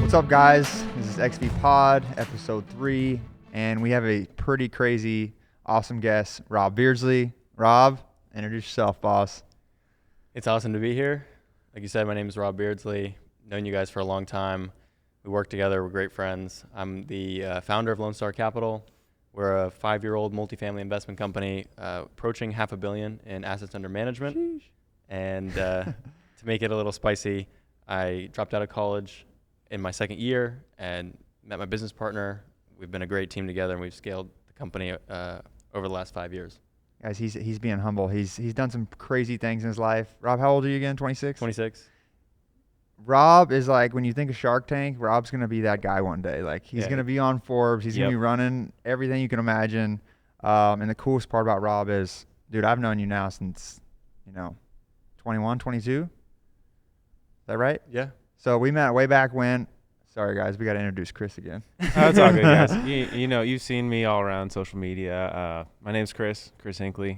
What's up, guys? This is XV Pod, episode 3, and we have a pretty crazy, awesome guest, Rob Beardsley. Rob, introduce yourself, boss. It's awesome to be here. Like you said, my name is Rob Beardsley. Known you guys for a long time. We work together. We're great friends. I'm the founder of Lone Star Capital. We're a 5-year-old multifamily investment company approaching $500 million in assets under management. Sheesh. And to make it a little spicy, I dropped out of college in my second year and met my business partner. We've been a great team together, and we've scaled the company over the last 5 years. Guys, he's being humble. He's done some crazy things in his life. Rob, how old are you again? 26? 26. Rob is like, when you think of Shark Tank, Rob's going to be that guy one day. Like, he's going to be on Forbes. He's going to be running everything you can imagine. And the coolest part about Rob is, dude, I've known you now since, 21, 22. Is that right? Yeah. So we met way back when. Sorry, guys, we got to introduce Chris again. That's all good, guys. You've seen me all around social media. My name's Chris Hinckley.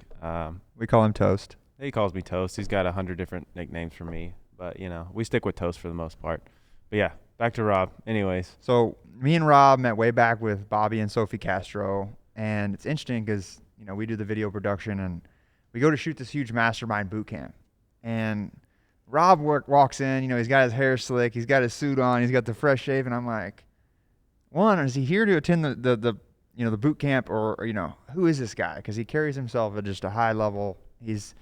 We call him Toast. He calls me Toast. He's got 100 different nicknames for me, but we stick with Toast for the most part. But yeah, back to Rob. Anyways, so me and Rob met way back with Bobby and Sophie Castro, and it's interesting because we do the video production and we go to shoot this huge mastermind boot camp, and Rob walks in, he's got his hair slick, he's got his suit on, he's got the fresh shave, and I'm like, one, is he here to attend the boot camp, or who is this guy? Because he carries himself at just a high level. He's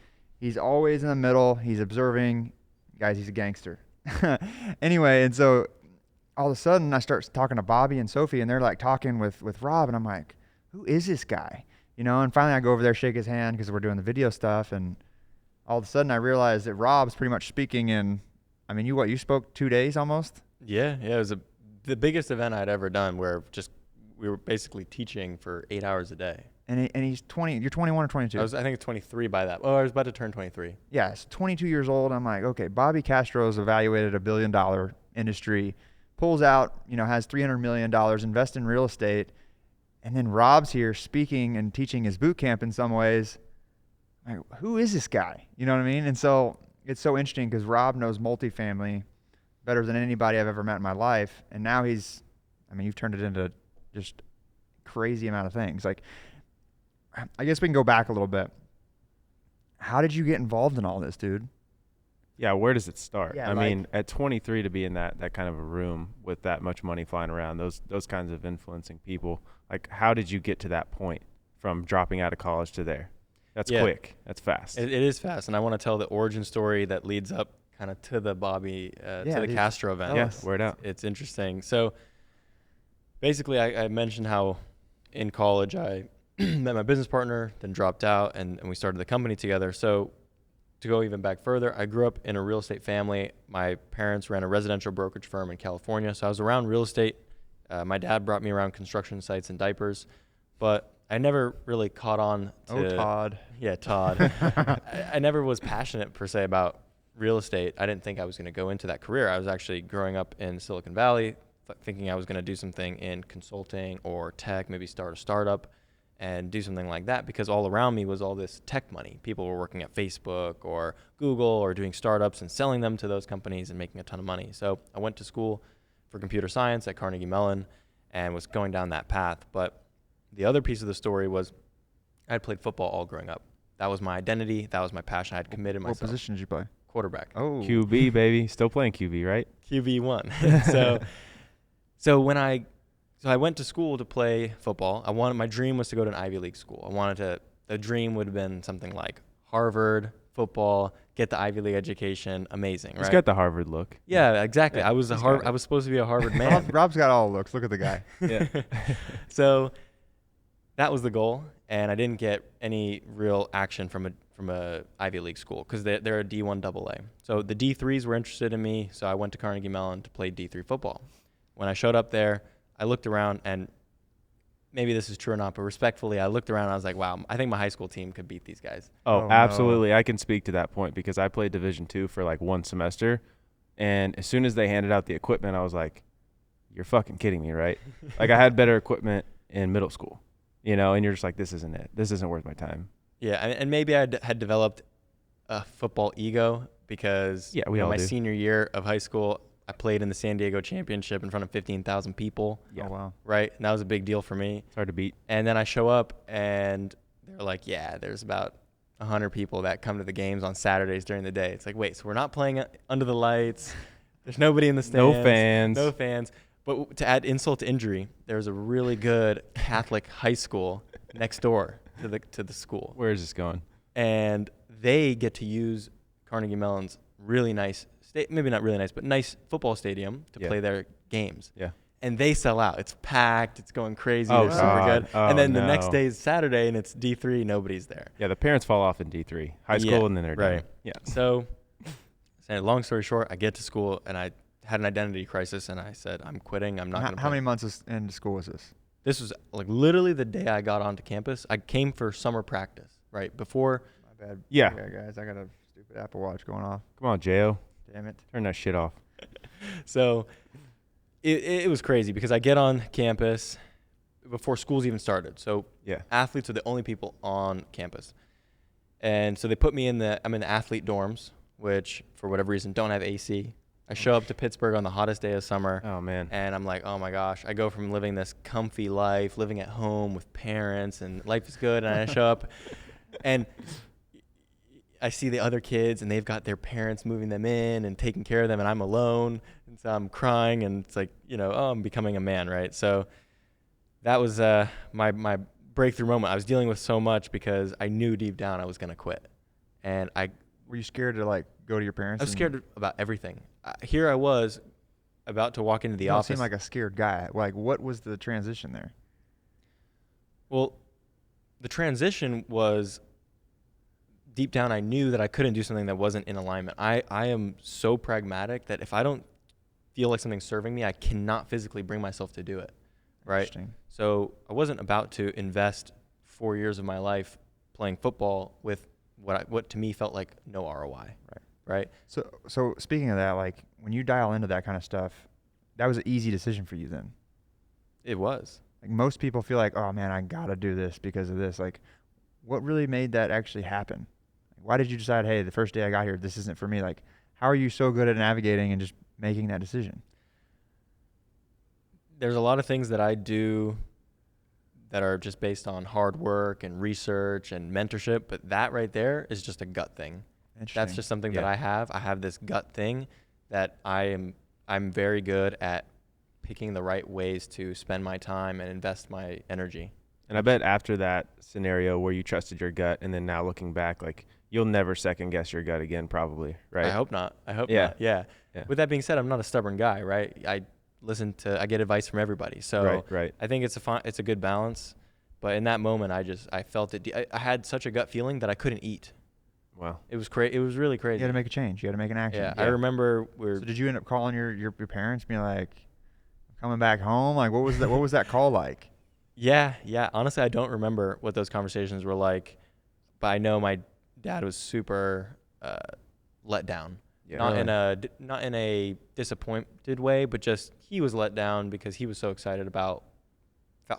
always in the middle. He's observing. Guys, he's a gangster. Anyway, and so all of a sudden I start talking to Bobby and Sophie, and they're like talking with Rob, and I'm like, who is this guy? And finally I go over there, shake his hand because we're doing the video stuff, and all of a sudden I realized that Rob's pretty much speaking in, you spoke 2 days almost? Yeah, it was the biggest event I'd ever done, where we were basically teaching for 8 hours a day. And he's 20, you're 21 or 22? I think 23 by that. Oh, I was about to turn 23. Yeah, it's 22 years old. I'm like, okay, Bobby Castro's evaluated $1 billion industry, pulls out, has $300 million, invest in real estate, and then Rob's here speaking and teaching his boot camp in some ways. Like, who is this guy? You know what I mean? And so it's so interesting because Rob knows multifamily better than anybody I've ever met in my life. And now you've turned it into just crazy amount of things. Like, I guess we can go back a little bit. How did you get involved in all this, dude? yeah, where does it start? Yeah, I mean, at 23 to be in that kind of a room with that much money flying around, those kinds of influencing people, like, how did you get to that point from dropping out of college to there? That's quick. That's fast. It is fast, and I want to tell the origin story that leads up kind of to the Bobby, to the Castro event. Yes, word out. It's interesting. So basically, I mentioned how in college I met my business partner, then dropped out, and we started the company together. So to go even back further, I grew up in a real estate family. My parents ran a residential brokerage firm in California, so I was around real estate. My dad brought me around construction sites and diapers, but I never really caught on to... Todd. Yeah, Todd. I never was passionate, per se, about real estate. I didn't think I was going to go into that career. I was actually growing up in Silicon Valley, thinking I was going to do something in consulting or tech, maybe start a startup and do something like that, because all around me was all this tech money. People were working at Facebook or Google or doing startups and selling them to those companies and making a ton of money. So I went to school for computer science at Carnegie Mellon and was going down that path. But the other piece of the story was I had played football all growing up. That was my identity. That was my passion. I had committed myself. What position did you play? Quarterback. Oh. QB, baby. Still playing QB, right? QB1. So I went to school to play football. My dream was to go to an Ivy League school. The dream would have been something like Harvard, football, get the Ivy League education. Amazing, right? He's got the Harvard look. Yeah, exactly. Yeah, I was supposed to be a Harvard man. Rob's got all the looks. Look at the guy. Yeah. So that was the goal, and I didn't get any real action from a Ivy League school because they're a D1 AA. So the D3s were interested in me, so I went to Carnegie Mellon to play D3 football. When I showed up there, I looked around, and maybe this is true or not, but respectfully, I looked around and I was like, wow, I think my high school team could beat these guys. Oh, no. absolutely. I can speak to that point because I played Division II for like one semester, and as soon as they handed out the equipment, I was like, you're fucking kidding me, right? Like, I had better equipment in middle school, and you're just like, this isn't it. This isn't worth my time. Yeah, and maybe I had developed a football ego because we all my do. senior year of high school, I played in the San Diego Championship in front of 15,000 people. Yeah. Oh, wow. Right? And that was a big deal for me. It's hard to beat. And then I show up, and they're like, yeah, there's about 100 people that come to the games on Saturdays during the day. It's like, wait, so we're not playing under the lights. There's nobody in the stands. No fans. But to add insult to injury, there's a really good Catholic high school next door to the school. Where is this going? And they get to use Carnegie Mellon's really nice, maybe not really nice, but nice football stadium to play their games. Yeah. And they sell out. It's packed. It's going crazy. Oh, They're super God. good. Oh, and then the no. next day is Saturday, and it's D3. Nobody's there. Yeah, the parents fall off in D3, high school, and then they're done. Right. Yeah. So, long story short, I get to school, and I had an identity crisis, and I said, I'm quitting. I'm not going to play. How many months into school was this? This was like literally the day I got onto campus. I came for summer practice, right? Before. My bad. Yeah. Guys, I got a stupid Apple Watch going off. Come on, J.O. Damn it. Turn that shit off. So it was crazy because I get on campus before school's even started. So Yeah. athletes are the only people on campus. And so they put me I'm in the athlete dorms, which for whatever reason don't have AC. I show up to Pittsburgh on the hottest day of summer. Oh, man. And I'm like, oh my gosh, I go from living this comfy life, living at home with parents, and life is good. And I show up and I see the other kids, and they've got their parents moving them in and taking care of them, and I'm alone. And so I'm crying, and it's like, I'm becoming a man, right? So that was my breakthrough moment. I was dealing with so much because I knew deep down I was going to quit. And Were you scared to like go to your parents? I was scared about everything. Here I was about to walk into the office. You seem like a scared guy. Like, what was the transition there? Well, the transition was deep down I knew that I couldn't do something that wasn't in alignment. I am so pragmatic that if I don't feel like something's serving me, I cannot physically bring myself to do it. Right? Interesting. So I wasn't about to invest 4 years of my life playing football with what to me felt like no ROI. Right? So speaking of that, like when you dial into that kind of stuff, that was an easy decision for you then. It was. Like most people feel like, oh man, I gotta do this because of this. Like, what really made that actually happen? Why did you decide, hey, the first day I got here, this isn't for me? Like, how are you so good at navigating and just making that decision? There's a lot of things that I do that are just based on hard work and research and mentorship, but that right there is just a gut thing. That's just something that I have. I have this gut thing that I'm very good at picking the right ways to spend my time and invest my energy. And I bet after that scenario where you trusted your gut and then now looking back, like you'll never second guess your gut again, probably, right? I hope not. Not. Yeah. With that being said, I'm not a stubborn guy, right? I get advice from everybody. So right. I think it's a good balance. But in that moment, I felt it. I had such a gut feeling that I couldn't eat. Wow. It was it was really crazy. You had to make a change. You had to make an action. Yeah. I remember So did you end up calling your parents, being like, coming back home? Like, what was that? What was that call like? Yeah. Honestly, I don't remember what those conversations were like, but I know my dad was super let down. Yeah. Not in a disappointed way, but just he was let down because he was so excited about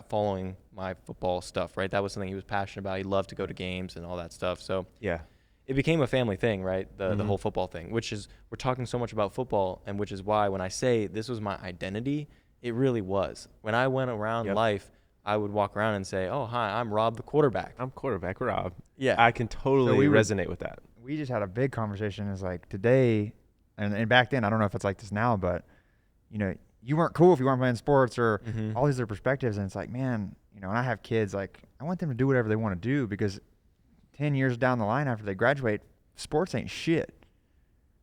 following my football stuff. Right, that was something he was passionate about. He loved to go to games and all that stuff. So yeah, it became a family thing, right? The whole football thing, which is we're talking so much about football, and which is why when I say this was my identity, it really was. When I went around life, I would walk around and say, "Oh, hi, I'm Rob, the quarterback." I'm quarterback Rob. Yeah, I can totally resonate with that. We just had a big conversation. Is like today, and back then, I don't know if it's like this now, but you weren't cool if you weren't playing sports or all these other perspectives. And it's like, man, and I have kids. Like, I want them to do whatever they want to do because 10 years down the line after they graduate, sports ain't shit.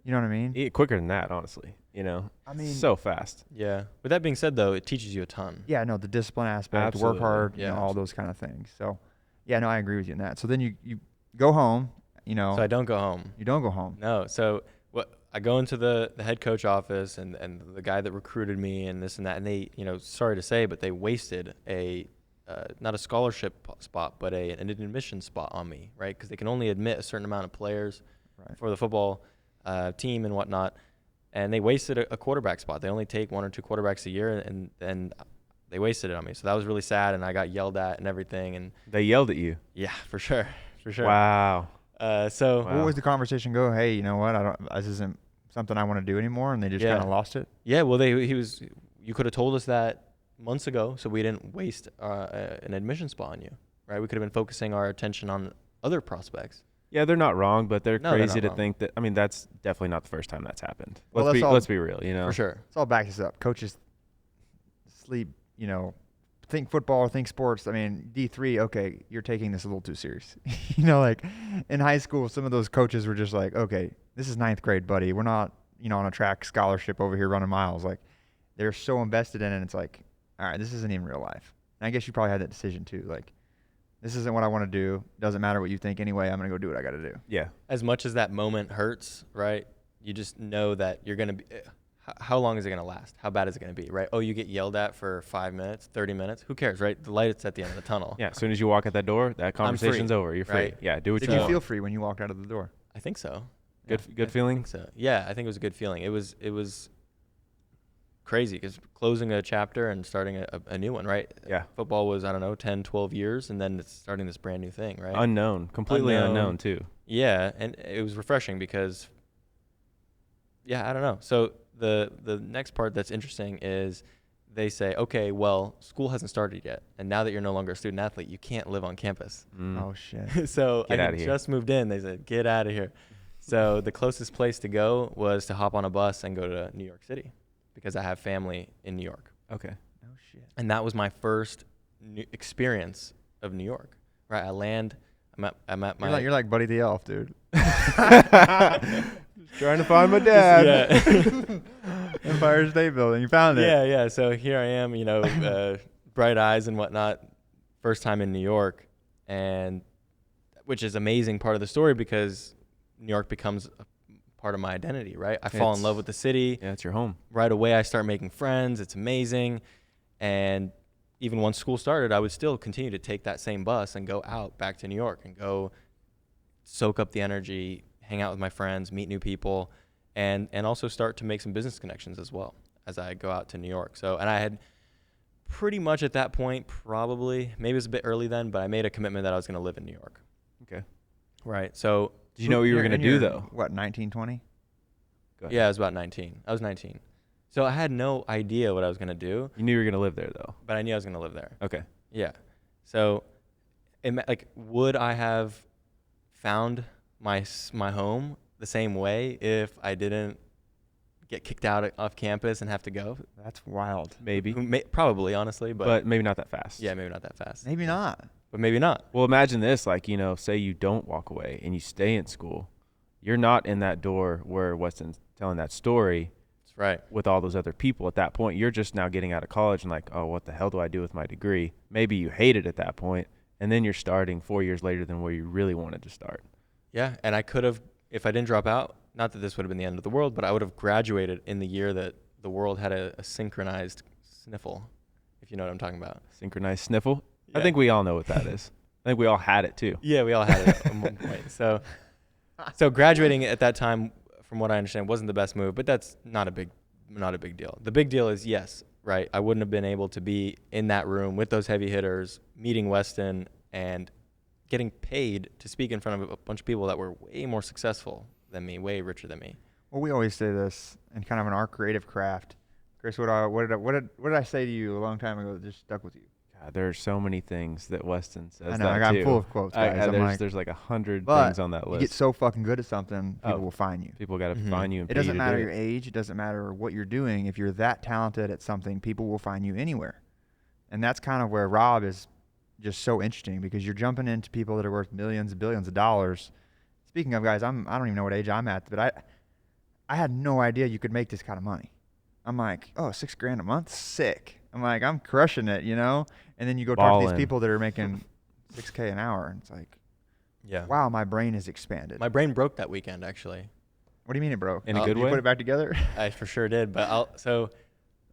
You know what I mean? Quicker than that, honestly. I mean, so fast. Yeah. With that being said, though, it teaches you a ton. Yeah, no, the discipline aspect, Absolutely. work hard, all those kind of things. So, yeah, no, I agree with you on that. So then you go home, So I don't go home. You don't go home. No. So I go into the head coach office and the guy that recruited me and this and that, and they, sorry to say, but they wasted not a scholarship spot, but an admission spot on me, right? Because they can only admit a certain amount of players for the football team and whatnot. And they wasted a quarterback spot. They only take 1 or 2 quarterbacks a year, and they wasted it on me. So that was really sad, and I got yelled at and everything. And they yelled at you? Yeah, for sure. Wow. What was the conversation go? Hey, you know what? This isn't something I want to do anymore, and they just Yeah. kind of lost it? Yeah, well, you could have told us that months ago, so we didn't waste an admission spot on you, right? We could have been focusing our attention on other prospects. Yeah, they're not wrong, but they're No, they're crazy not to wrong. think that. I mean, that's definitely not the first time that's happened. Well, Let's be real, you know. For sure. Let's all back this up. Coaches sleep, you know, think football, think sports. I mean, D3, okay, you're taking this a little too serious. You know, like in high school, some of those coaches were just like, okay, this is 9th grade, buddy. We're not, you know, on a track scholarship over here running miles. Like, they're so invested in it. It's like, all right, this isn't even real life. And I guess you probably had that decision too. Like, this isn't what I want to do. Doesn't matter what you think anyway. I'm going to go do what I got to do. Yeah. As much as that moment hurts, right? You just know that you're going to be. How long is it going to last? How bad is it going to be, right? Oh, you get yelled at for 5 minutes, 30 minutes. Who cares, right? The light's at the end of the tunnel. Yeah. As soon as you walk out that door, that conversation's over. You're free. Right. Yeah. Do what Did you you want. feel free when you walked out of the door? I think so. Good I feeling? think so. Yeah, I think it was a good feeling. It was crazy because closing a chapter and starting a new one, right? Yeah. Football was, I don't know, 10, 12 years, and then it's starting this brand new thing, right? Unknown. Completely unknown too. Yeah, and it was refreshing because, yeah, I don't know. So the next part that's interesting is they say, okay, well, school hasn't started yet, and now that you're no longer a student athlete, you can't live on campus. Oh, shit. So Get I outta had here. just moved in. They said, get out of here. So the closest place to go was to hop on a bus and go to New York City because I have family in New York. Okay. No shit. And that was my first experience of New York, right? I land, I'm at my... You're like Buddy the Elf, dude. Trying to find my dad. Yeah. Empire State Building. You found it. Yeah. So here I am, you know, bright eyes and whatnot, first time in New York, and which is amazing part of the story because New York becomes a part of my identity, right? I fall in love with the city. Yeah, it's your home. Right away, I start making friends. It's amazing. And even once school started, I would still continue to take that same bus and go out back to New York and go soak up the energy, hang out with my friends, meet new people, and also start to make some business connections as well as I go out to New York. So, and I had pretty much at that point, probably, maybe it was a bit early then, but I made a commitment that I was going to live in New York. Okay. Right. So, Did you know what you were going to do though? What, 19, 20? Go ahead. yeah, I was about 19. I was 19. So I had no idea what I was going to do, You knew you were going to live there though. but I knew I was going to live there. Okay. Yeah. So, like, would I have found my home the same way if I didn't get kicked out off campus and have to go? That's wild. Maybe. Probably, honestly, But maybe not that fast. yeah, maybe not that fast. Maybe not. But maybe not. Well, imagine this, like, you know, say you don't walk away and you stay in school. You're not in that door where Weston's telling that story That's right. with all those other people. At that point, you're just now getting out of college and like, oh, what the hell do I do with my degree? Maybe you hate it at that point, and then you're starting 4 years later than where you really wanted to start. Yeah, and I could have, if I didn't drop out, not that this would have been the end of the world, but I would have graduated in the year that the world had a synchronized sniffle, if you know what I'm talking about. Synchronized sniffle? I Yeah. think we all know what that is. I think we all had it too. Yeah, we all had it at one point. So graduating at that time, from what I understand, wasn't the best move, but that's not a big deal. The big deal is, yes, right, I wouldn't have been able to be in that room with those heavy hitters, meeting Weston, and getting paid to speak in front of a bunch of people that were way more successful than me, way richer than me. Well, we always say this, and kind of in our creative craft. Chris, what did I say to you a long time ago that just stuck with you? God, there are so many things that Weston says. I know, I got full of quotes, guys. There's like 100 But things on that you list. get so fucking good at something, people Oh. will find you. People got to Mhm. find you and It pay you doesn't to matter do your age. It doesn't matter what you're doing. If you're that talented at something, people will find you anywhere. And that's kind of where Rob is just so interesting because you're jumping into people that are worth millions and billions of dollars. Speaking of, guys, I don't even know what age I'm at, but I had no idea you could make this kind of money. I'm like, oh, $6,000 a month? Sick. I'm like, I'm crushing it, you know? And then you go talk to Ballin'. these people that are making $6K an hour, and it's like, Yeah. wow, my brain is expanded. My brain broke that weekend, actually. What do you mean it broke? In a Did good Did you way? put it back together? I for sure did, but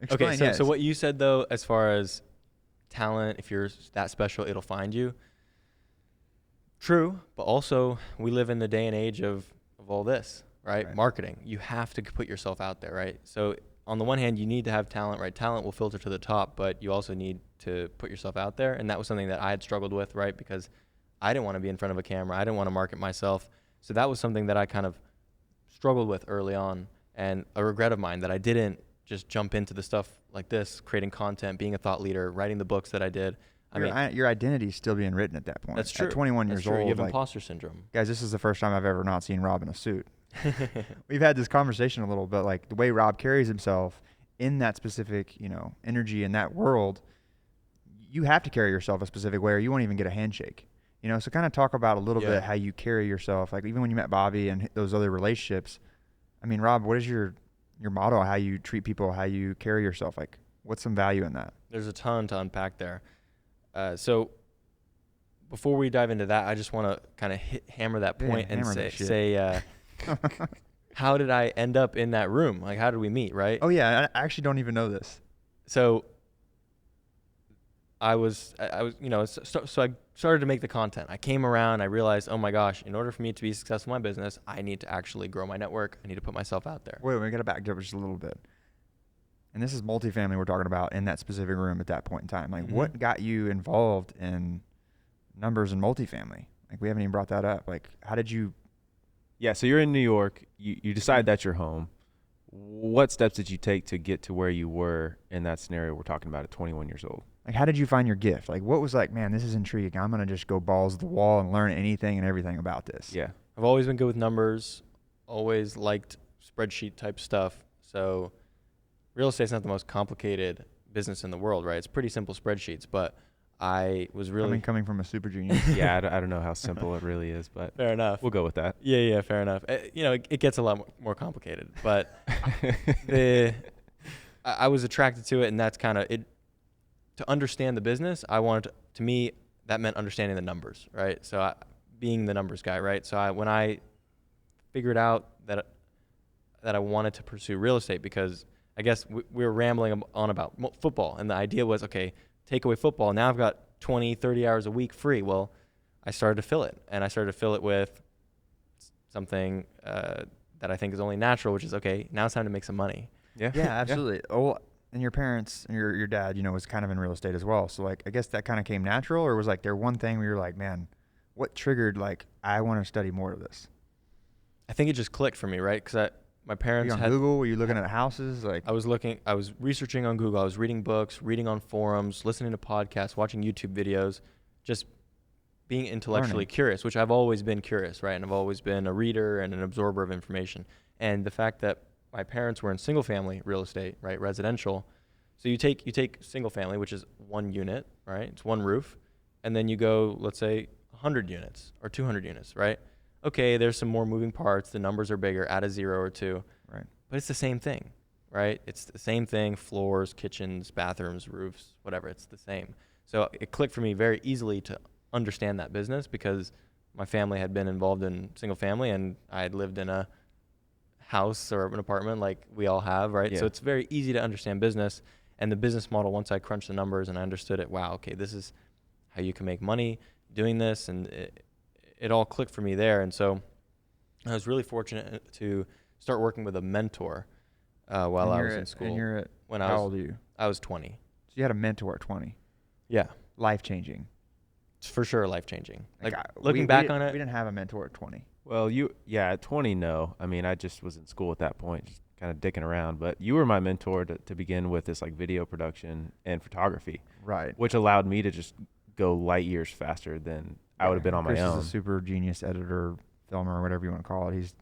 Explain, okay, so yes. so what you said though, as far as talent, if you're that special, it'll find you. True, but also we live in the day and age of all this, right? Right. Marketing. You have to put yourself out there, right? So on the one hand, you need to have talent, right? Talent will filter to the top, but you also need to put yourself out there, and that was something that I had struggled with, right? Because I didn't want to be in front of a camera. I didn't want to market myself. So that was something that I kind of struggled with early on. and a regret of mine that I didn't just jump into the stuff like this, creating content, being a thought leader, writing the books that I did. Your identity is still being written at that point. That's true. At 21 That's years true. old, You have like, imposter syndrome. guys, this is the first time I've ever not seen Rob in a suit. We've had this conversation a little bit, like the way Rob carries himself in that specific, energy in that world. You have to carry yourself a specific way, or you won't even get a handshake. So kind of talk about a little bit how you carry yourself. Like even when you met Bobby and those other relationships. I mean, Rob, what is your motto? How you treat people? How you carry yourself? Like, what's some value in that? There's a ton to unpack there. So before we dive into that, I just want to kind of hammer that point and say, how did I end up in that room? Like, how did we meet? Right? Oh yeah, I actually don't even know this. So I was, so I started to make the content. I came around, I realized, oh my gosh, in order for me to be successful in my business, I need to actually grow my network. I need to put myself out there. Wait, we got to back up just a little bit. And this is multifamily we're talking about in that specific room at that point in time. Like, what got you involved in numbers and multifamily? Like, we haven't even brought that up. Like, how did you? Yeah, so you're in New York. You decide that's your home. What steps did you take to get to where you were in that scenario we're talking about at 21 years old? Like, how did you find your gift? Like, what was like, man, this is intriguing. I'm going to just go balls to the wall and learn anything and everything about this. Yeah. I've always been good with numbers, always liked spreadsheet type stuff. So real estate's not the most complicated business in the world, right? It's pretty simple spreadsheets, but I was really coming from a super genius. Yeah, I don't know how simple it really is, but fair enough. We'll go with that. Yeah, fair enough. It gets a lot more complicated, but I was attracted to it, and that's kind of it. To understand the business, to me, that meant understanding the numbers, right? So being the numbers guy, right? So when I figured out that I wanted to pursue real estate, because I guess we were rambling on about football, and the idea was, okay, take away football. Now I've got 20, 30 hours a week free. Well, I started to fill it, and I started to fill it with something that I think is only natural, which is, okay, now it's time to make some money. Yeah, absolutely. Yeah. Oh, and your parents and your dad, was kind of in real estate as well. So, like, I guess that kind of came natural, or was like there one thing where you're like, man, what triggered, like, I want to study more of this? I think it just clicked for me, right? Because my parents had Google. Were you looking at houses? Like, I was researching on Google. I was reading books, reading on forums, listening to podcasts, watching YouTube videos, just being intellectually curious, which I've always been curious, right? And I've always been a reader and an absorber of information. And the fact that my parents were in single family real estate, right? Residential. So you take single family, which is one unit, right? It's one roof. And then you go, let's say 100 units or 200 units, right? Okay, there's some more moving parts. The numbers are bigger, add a 0 or 2. Right. But it's the same thing, right? It's the same thing, floors, kitchens, bathrooms, roofs, whatever, it's the same. So it clicked for me very easily to understand that business, because my family had been involved in single family, and I had lived in a house or an apartment like we all have, right? Yeah. So it's very easy to understand business, and the business model, once I crunched the numbers and I understood it, wow, okay, this is how you can make money doing this, and it all clicked for me there. And so I was really fortunate to start working with a mentor while I was in school. And you're how old are you? I was 20. So you had a mentor at 20. Yeah. Life-changing. It's for sure life-changing. Like, looking back on it. We didn't have a mentor at 20. Well, at 20, no. I mean, I just was in school at that point, just kind of dicking around. But you were my mentor to begin with, this like video production and photography. Right. Which allowed me to just go light years faster than I would have been on my own. Chris is a super genius editor, filmer, whatever you want to call it. He's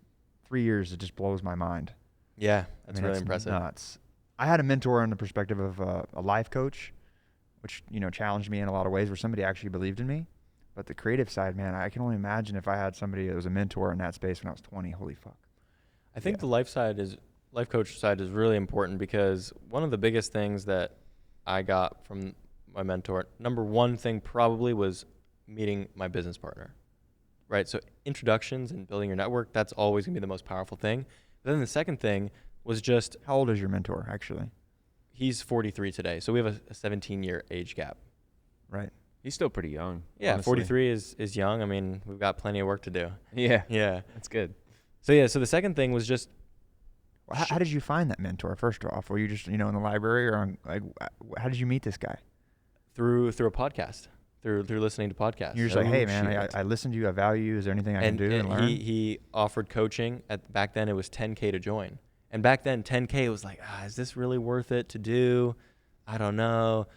3 years. It just blows my mind. Yeah, that's really impressive. Nuts. I had a mentor in the perspective of a life coach, which, challenged me in a lot of ways, where somebody actually believed in me. But the creative side, man, I can only imagine if I had somebody that was a mentor in that space when I was 20. Holy fuck. I think the life coach side is really important, because one of the biggest things that I got from my mentor, number one thing probably was meeting my business partner, right? So introductions and building your network, that's always gonna be the most powerful thing. But then the second thing was just... How old is your mentor, actually? He's 43 today. So we have a 17-year age gap. Right. He's still pretty young. Yeah, honestly. 43 is young. I mean, we've got plenty of work to do. Yeah. Yeah. That's good. So the second thing was just... How did you find that mentor, first off? Were you just, in the library, or how did you meet this guy? Through a podcast, through listening to podcasts. You're just like, hey, man, I listened to you. I value you. Is there anything I can do and learn? He offered coaching. Back then, it was $10K to join. And back then, 10K was like, is this really worth it to do? I don't know.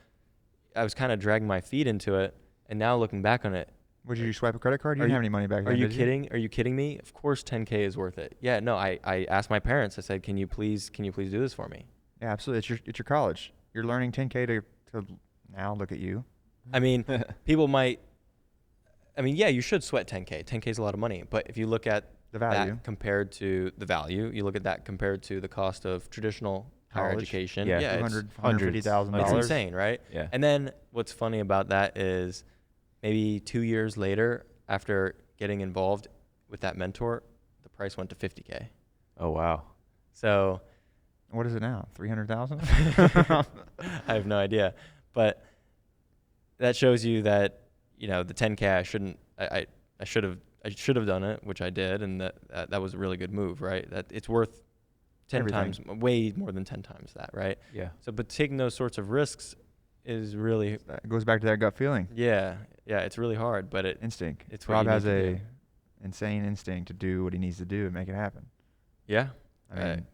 I was kind of dragging my feet into it. And now looking back on it, Would you swipe a credit card? You didn't have any money back then. Are you did kidding? Are you kidding me? Of course 10K is worth it. Yeah, no, I asked my parents. I said, can you please do this for me? Yeah, absolutely. It's your college. You're learning 10K to now look at you. I mean, people might, yeah, you should sweat 10K. 10K is a lot of money. But if you look at The value. that compared to the value, you look at that compared to the cost of traditional higher College. education. Yeah, it's $150,000. it's insane, right? Yeah. And then what's funny about that is maybe 2 years later, after getting involved with that mentor, the price went to 50K. Oh, wow. So What is it now? 300,000? I have no idea. But that shows you that, the 10K I should have done it, which I did, and that was a really good move, right? That it's worth 10 Everything. times, way more than 10 times that, right? Yeah. So, but taking those sorts of risks is really, It goes back to that gut feeling. yeah, it's really hard, but Instinct. It's what Rob you has need to a do. insane instinct to do what he needs to do and make it happen. yeah, I mean,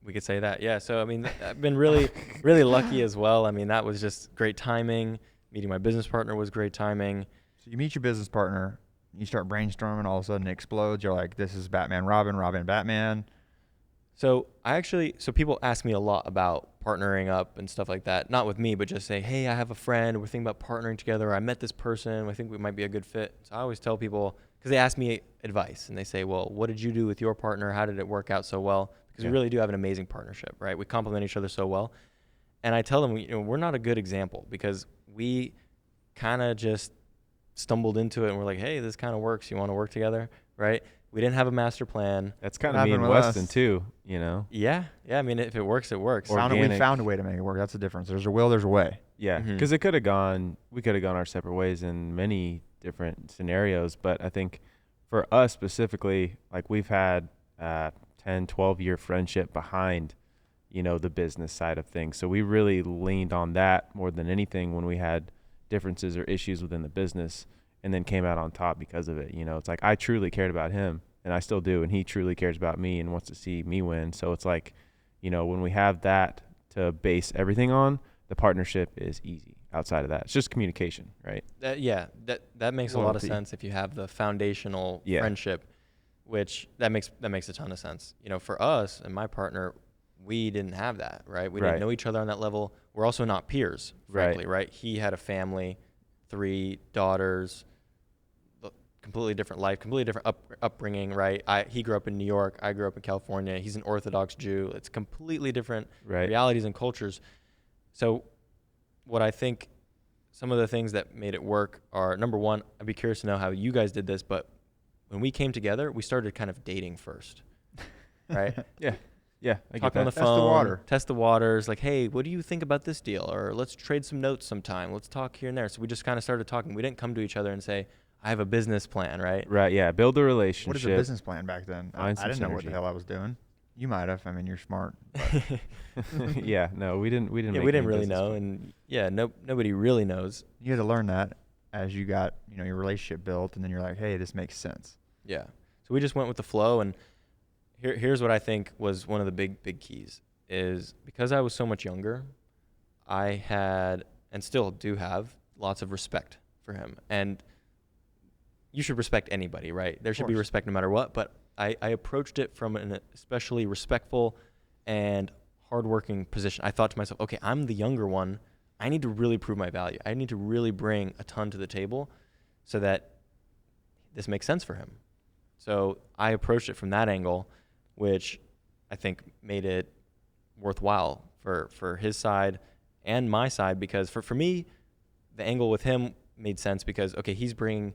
we could say that. Yeah. So, I've been really, really lucky as well. That was just great timing. Meeting my business partner was great timing. so you meet your business partner, you start brainstorming, all of a sudden it explodes. You're like, this is Batman, Robin, Batman. So people ask me a lot about partnering up and stuff like that. Not with me, but just say, hey, I have a friend. We're thinking about partnering together. I met this person. I think we might be a good fit. So I always tell people, because they ask me advice and they say, well, what did you do with your partner? How did it work out so well? Because we really do have an amazing partnership, right? We complement each other so well. And I tell them, we're not a good example because we kind of just stumbled into it and we're like, hey, this kind of works. You want to work together, right? We didn't have a master plan. That's kind What of me and happened with Weston us? too, Yeah. If it works, it works. Or- We Organic. found a way to make it work. That's the difference. There's a will, there's a way. Yeah, Mhm. because we could have gone our separate ways in many different scenarios. But I think for us specifically, like we've had 10, 12-year friendship behind, the business side of things. So we really leaned on that more than anything when we had differences or issues within the business, and then came out on top because of it. It's like I truly cared about him, and I still do, and he truly cares about me and wants to see me win. So it's like, when we have that to base everything on, the partnership is easy. Outside of that, it's just communication, right? That makes a lot of Loyalty. sense if you have the foundational Yeah. friendship, which that makes a ton of sense. For us and my partner, we didn't have that, right? We Right. didn't know each other on that level. We're also not peers, frankly, right? He had a family, 3 daughters, completely different life, completely different upbringing, right? He grew up in New York. I grew up in California. He's an Orthodox Jew. It's completely different Right. realities and cultures. So what I think some of the things that made it work are, number one, I'd be curious to know how you guys did this, but when we came together, we started kind of dating first, right? Yeah, I get Talk on the that. Test the phone, water. test the waters, like, hey, what do you think about this deal? Or let's trade some notes sometime. Let's talk here and there. So we just kind of started talking. We didn't come to each other and say, I have a business plan, right? Right, yeah. Build a relationship. What is a business plan back then? I Find some didn't know what the synergy. hell I was doing. You might have. I mean, you're smart. Yeah, no, we didn't. Yeah, make we didn't any really business know. plan. And yeah, nobody really knows. You had to learn that as you got, your relationship built, and then you're like, hey, this makes sense. Yeah. So we just went with the flow. And here's what I think was one of the big keys is because I was so much younger, I had, and still do have, lots of respect for him. And you should respect anybody, right? There should be course. respect no matter what. But I approached it from an especially respectful and hardworking position. I thought to myself, okay, I'm the younger one. I need to really prove my value. I need to really bring a ton to the table so that this makes sense for him. So I approached it from that angle, which I think made it worthwhile for his side and my side, because for me, the angle with him made sense because, okay, he's bringing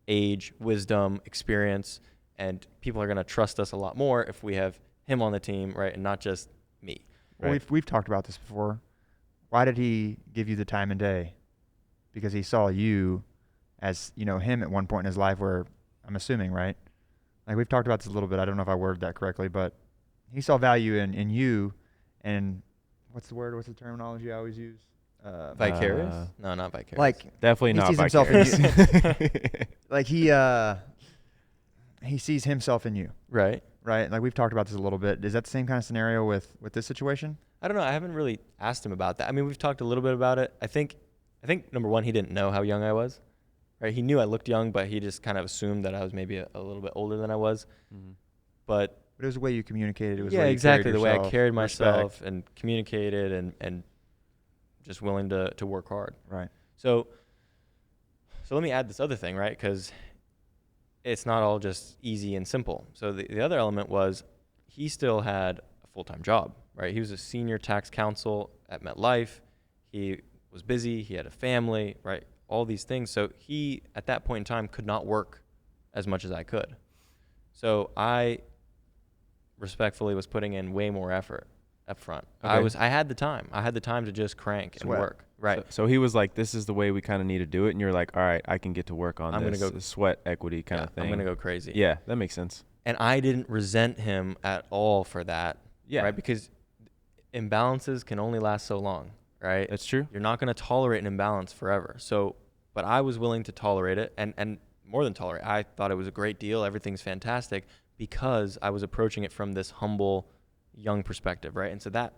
age, wisdom, experience, and people are going to trust us a lot more if we have him on the team, right, and not just me. Well, Right. we've talked about this before. Why did he give you the time and day? Because he saw you as, him at one point in his life where, I'm assuming, right? Like we've talked about this a little bit. I don't know if I worded that correctly, but he saw value in you, and what's the word? What's the terminology I always use? Vicarious? Uh, No, not vicarious. Like Definitely he not sees himself in vicarious. like he sees himself in you, right. right? Like we've talked about this a little bit. Is that the same kind of scenario with this situation? I don't know. I haven't really asked him about that. I mean, we've talked a little bit about it. I think number one, he didn't know how young I was, right? He knew I looked young, but he just kind of assumed that I was maybe a little bit older than I was. Mm-hmm. But it was the way you communicated. It was yeah, the way you exactly. carried The way I yourself, carried respect. myself and communicated and just willing to work hard. Right. So let me add this other thing, right? Because it's not all just easy and simple. So the other element was he still had a full-time job, right? He was a senior tax counsel at MetLife. He was busy. He had a family, right? All these things. So he, at that point in time, could not work as much as I could. So I respectfully was putting in way more effort up front. Okay. I had the time. I had the time to just crank and work. Right. So he was like, this is the way we kind of need to do it. And you're like, all right, I can get to work on I'm this. gonna go Sweat equity kind of thing. I'm going to go crazy. Yeah, that makes sense. And I didn't resent him at all for that. Yeah. Right. Because imbalances can only last so long. Right. That's true. You're not going to tolerate an imbalance forever. So, but I was willing to tolerate it and more than tolerate. I thought it was a great deal. Everything's fantastic because I was approaching it from this humble, young perspective. Right. And so that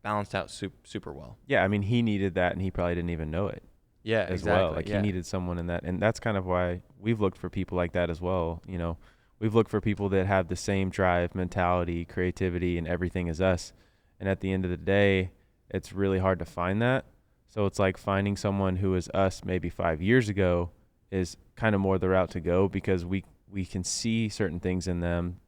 balanced out super well. Yeah, I mean, he needed that, and he probably didn't even know it. Yeah, as exactly. well. Like he needed someone in that, and that's kind of why we've looked for people like that as well. You know, we've looked for people that have the same drive, mentality, creativity, and everything as us. And at the end of the day, it's really hard to find that. So it's like finding someone who is us maybe 5 years ago is kind of more the route to go, because we can see certain things in them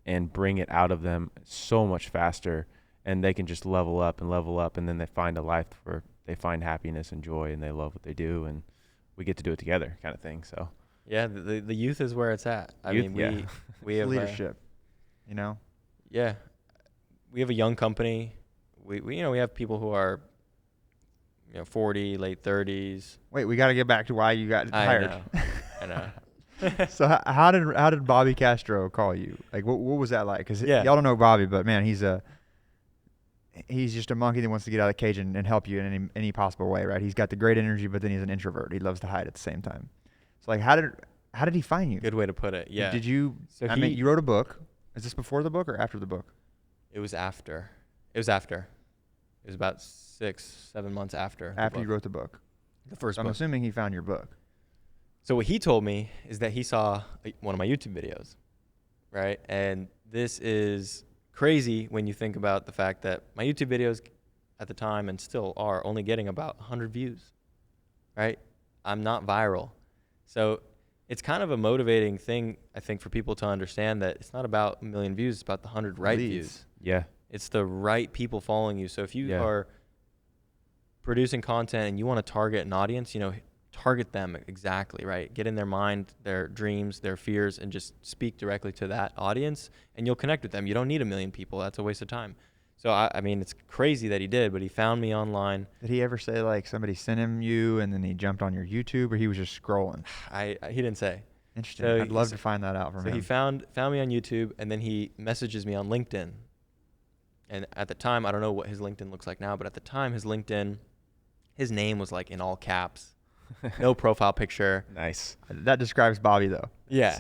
and bring it out of them so much faster. And they can just level up, and then they find a life where they find happiness and joy, and they love what they do, and we get to do it together, kind of thing. So yeah, the youth is where it's at. I mean, we have leadership, you know. Yeah, we have a young company. We have people who are 40, late 30s. Wait, we got to get back to why you got hired. I know. So how did Bobby Castro call you? Like what was that like? Because y'all don't know Bobby, but man, he's just a monkey that wants to get out of the cage and help you in any possible way, right? He's got the great energy, but then he's an introvert. He loves to hide at the same time. So like, how did he find you? Good way to put it. Yeah. Did you? So I mean, you wrote a book. Is this before the book or after the book? It was after. It was after. It was about 6-7 months after. After you wrote the book. The first book. I'm assuming he found your book. So what he told me is that he saw one of my YouTube videos, right? And this is crazy when you think about the fact that my YouTube videos at the time and still are only getting about 100 views, right? I'm not viral. So it's kind of a motivating thing, I think, for people to understand that it's not about a million views, it's about the 100 right views. Yeah. It's the right people following you. So if you are producing content and you want to target an audience, target them exactly, right? Get in their mind, their dreams, their fears, and just speak directly to that audience, and you'll connect with them. You don't need a million people. That's a waste of time. So, I mean, it's crazy that he did, but he found me online. Did he ever say, like, somebody sent him you, and then he jumped on your YouTube, or he was just scrolling? He didn't say. Interesting. So I'd love to find that out from him. So he found me on YouTube, and then he messages me on LinkedIn. And at the time, I don't know what his LinkedIn looks like now, but at the time, his LinkedIn, his name was, like, in all caps. No profile picture. Nice. That describes Bobby, though. Yeah.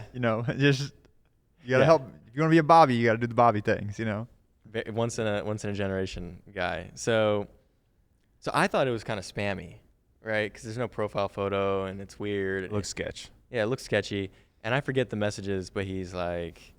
Just you gotta help. If you want to be a Bobby, you gotta do the Bobby things. Once in a generation guy. So I thought it was kind of spammy, right? Because there's no profile photo and it's weird. It looks sketch. Yeah, it looks sketchy. And I forget the messages, but he's like,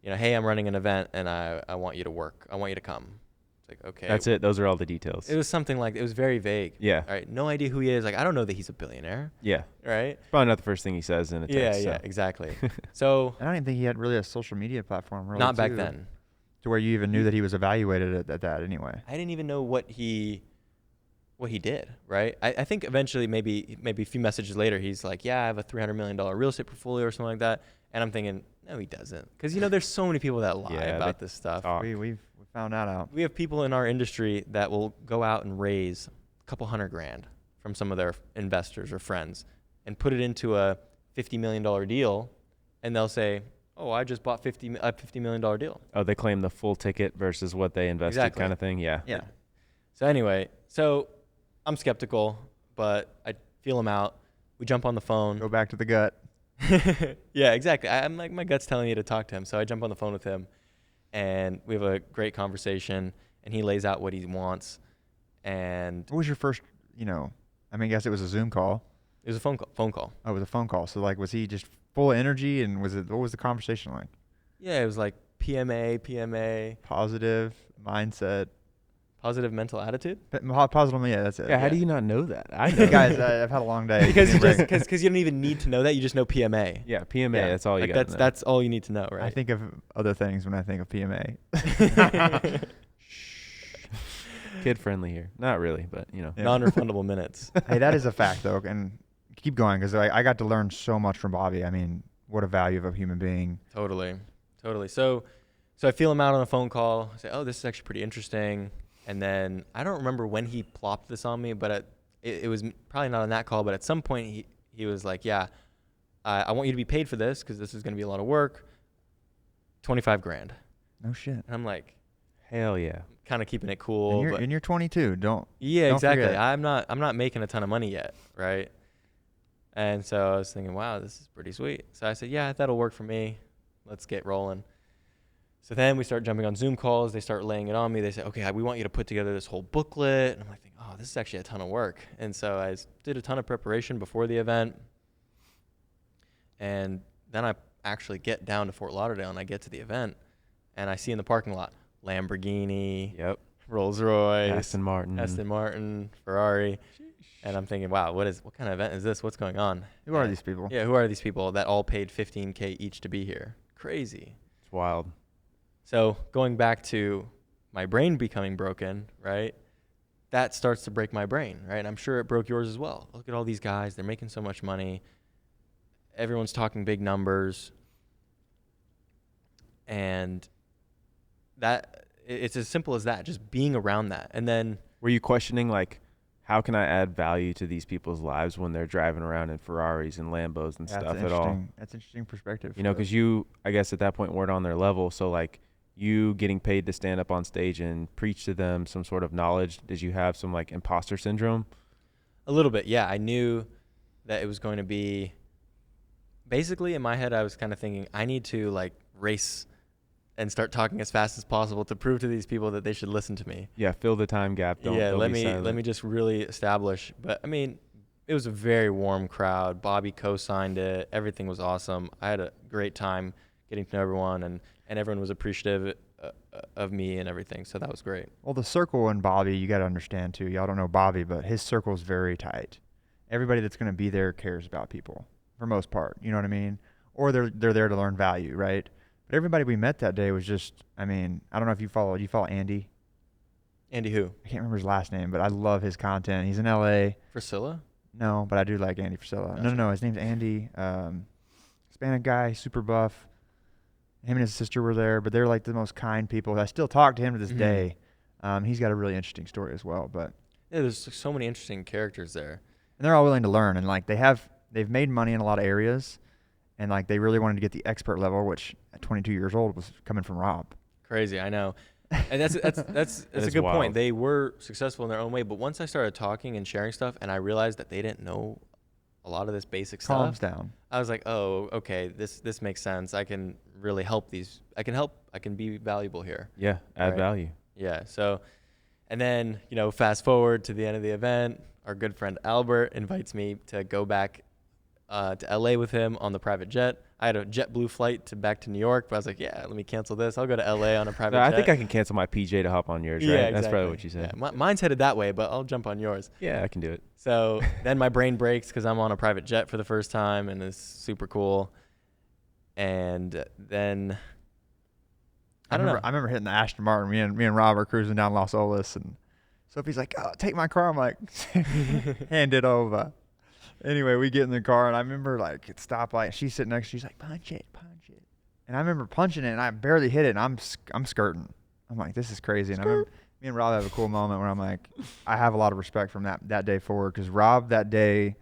hey, I'm running an event and I want you to work. I want you to come. It's like, okay. That's it. Those are all the details. It was something like, it was very vague. Yeah. Right. No idea who he is. Like, I don't know that he's a billionaire. Yeah. Right. Probably not the first thing he says in a text. Yeah, exactly. So I don't even think he had really a social media platform. Really, not back then. To where you even knew that he was evaluated at that anyway. I didn't even know what he did, right? I think eventually maybe a few messages later, he's like, yeah, I have a $300 million real estate portfolio or something like that. And I'm thinking, no, he doesn't. Because, there's so many people that lie about this stuff. We found that out. We have people in our industry that will go out and raise a couple $100,000 from some of their investors or friends and put it into a $50 million deal. And they'll say, oh, I just bought a $50 million deal. Oh, they claim the full ticket versus what they invested kind of thing? Yeah. Yeah. So anyway, I'm skeptical, but I feel him out. We jump on the phone. Go back to the gut. Yeah, exactly. I'm like, my gut's telling me to talk to him. So I jump on the phone with him and we have a great conversation and he lays out what he wants. And What was your first, I mean, I guess it was a Zoom call. it was a phone call. Oh, it was a phone call. So like, was he just full of energy and what was the conversation like? Yeah, it was like PMA, Positive mindset. positive mental attitude. Positive, yeah, that's it. Yeah, how do you not know that? I know. Guys, I've had a long day. Because Give me a break. you don't even need to know that. You just know PMA. Yeah, PMA. Yeah, That's all you like got. that's all you need to know, right? I think of other things when I think of PMA. Kid friendly here. Not really, but Yeah. Non-refundable minutes. Hey, that is a fact, though, and keep going because I got to learn so much from Bobby. I mean, what a value of a human being. Totally. So I feel him out on a phone call. I say, oh, this is actually pretty interesting. And then I don't remember when he plopped this on me, but it was probably not on that call. But at some point he was like, yeah, I want you to be paid for this because this is going to be a lot of work. 25 grand. No shit. And I'm like, hell yeah. kind of keeping it cool. And you're 22. Don't. Yeah, don't exactly. forget. I'm not making a ton of money yet, right? And so I was thinking, wow, this is pretty sweet. So I said, yeah, that'll work for me. Let's get rolling. So then we start jumping on Zoom calls. They start laying it on me. They say, okay, we want you to put together this whole booklet. And I'm like, oh, this is actually a ton of work. And so I did a ton of preparation before the event. And then I actually get down to Fort Lauderdale and I get to the event and I see in the parking lot Lamborghini, Yep. Rolls Royce, Aston Martin, Ferrari. And I'm thinking, wow, what kind of event is this? What's going on? Who are these people? Yeah, who are these people that all paid $15K each to be here? Crazy. It's wild. So going back to my brain becoming broken, right? That starts to break my brain, right? And I'm sure it broke yours as well. Look at all these guys. They're making so much money. Everyone's talking big numbers. And it's as simple as that, just being around that. And then Were you questioning, like, how can I add value to these people's lives when they're driving around in Ferraris and Lambos and stuff at all? That's interesting perspective. You know, because you, I guess at that point, weren't on their level. So, like, you getting paid to stand up on stage and preach to them some sort of knowledge, did you have some, like, imposter syndrome? a little bit, yeah. I knew that it was going to be, basically in my head, I was kind of thinking, I need to, like, race and start talking as fast as possible to prove to these people that they should listen to me. Yeah, fill the time gap. Don't let be silent. me just really establish. But I mean, it was a very warm crowd. Bobby co-signed it. Everything was awesome. I had a great time getting to know everyone, and everyone was appreciative of me and everything. So that was great. Well, the circle and Bobby, you got to understand too. Y'all don't know Bobby, but his circle is very tight. Everybody that's going to be there cares about people for most part. You know what I mean? Or they're there to learn value, right? But everybody we met that day was just, I mean, I don't know if you follow Andy? Andy who? I can't remember his last name, but I love his content. He's in LA. Priscilla? No, but I do like Andy Frisella. Gotcha. No, his name's Andy. Hispanic guy, super buff. Him and his sister were there, but they're like the most kind people. I still talk to him to this day. He's got a really interesting story as well. But Yeah, there's so many interesting characters there. and they're all willing to learn, and like they've made money in a lot of areas, and like they really wanted to get the expert level, which at 22 years old was coming from Rob. Crazy, I know. And that's a is good wild. point. They were successful in their own way, but once I started talking and sharing stuff, and I realized that they didn't know a lot of this basic Calms stuff, down. I was like, oh, okay, this makes sense. I can really help these. I can be valuable here. Yeah, add Right. value. Yeah. So, and then, fast forward to the end of the event, our good friend Albert invites me to go back to LA with him on the private jet. I had a JetBlue flight back to New York, but I was like, yeah, let me cancel this. I'll go to LA on a private jet. I think I can cancel my PJ to hop on yours, right? Yeah, That's probably exactly. what you said. Yeah, mine's headed that way, but I'll jump on yours. Yeah, I can do it. So then my brain breaks because I'm on a private jet for the first time, and it's super cool. And then I remember hitting the Aston Martin. Me and Rob are cruising down Los Olas, and Sophie's like, "Oh, take my car." I'm like, "Hand it over." Anyway, we get in the car, and I remember like at stoplight, she's sitting next. She's like, "Punch it." And I remember punching it, and I barely hit it, and I'm skirting. I'm like, "This is crazy." And I remember me and Rob have a cool moment where I'm like, I have a lot of respect from that day forward, because Rob, that day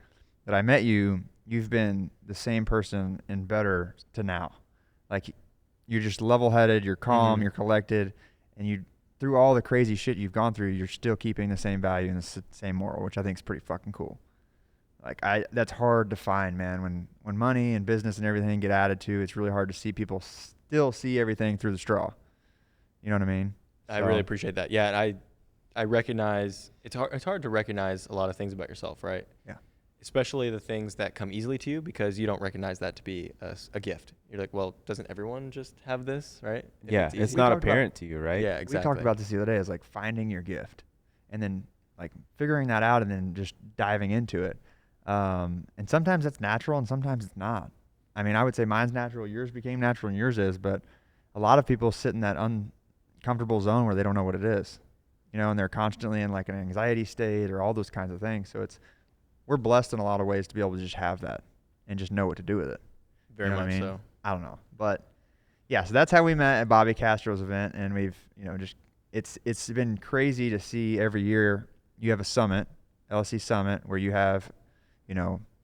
that I met you, you've been the same person and better to now. Like, you're just level-headed, you're calm, you're collected, and you, through all the crazy shit you've gone through, you're still keeping the same value and the same moral, which I think is pretty fucking cool. Like that's hard to find, man. When money and business and everything get added to, it's really hard to see people still see everything through the straw. You know what I mean? I really appreciate that. Yeah, and I recognize it's hard to recognize a lot of things about yourself, right? Yeah. Especially the things that come easily to you because you don't recognize that to be a gift. You're like, well, doesn't everyone just have this, right? If It's not apparent to you, right? Yeah, exactly. We talked about this the other day. Is like finding your gift, and then like figuring that out, and then just diving into it. And sometimes that's natural, and sometimes it's not. I mean, I would say mine's natural. Yours became natural, and yours is. But a lot of people sit in that uncomfortable zone where they don't know what it is, and they're constantly in like an anxiety state or all those kinds of things. So we're blessed in a lot of ways to be able to just have that and just know what to do with it. Very much what I mean? so. I don't know, but yeah. So that's how we met at Bobby Castro's event, and we've just it's been crazy to see every year you have a summit, LSC summit, where you have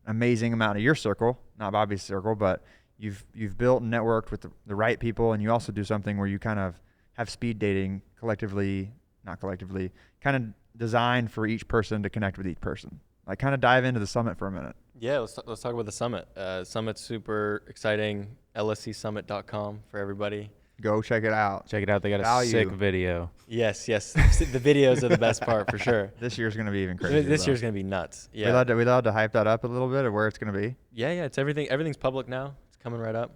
amazing amount of your circle, not Bobby's circle, but you've built and networked with the right people, and you also do something where you kind of have speed dating not collectively, kind of designed for each person to connect with each person. Like kind of dive into the summit for a minute. Yeah, let's talk about the summit. Summit's super exciting. LSCsummit.com for everybody. Go check it out. Check it out. They got Value. a sick video. Yes. The videos are the best part for sure. This year's gonna be even crazier. This year's gonna be nuts. Yeah. We allowed to hype that up a little bit of where it's gonna be. Yeah. It's everything. Everything's public now. It's coming right up.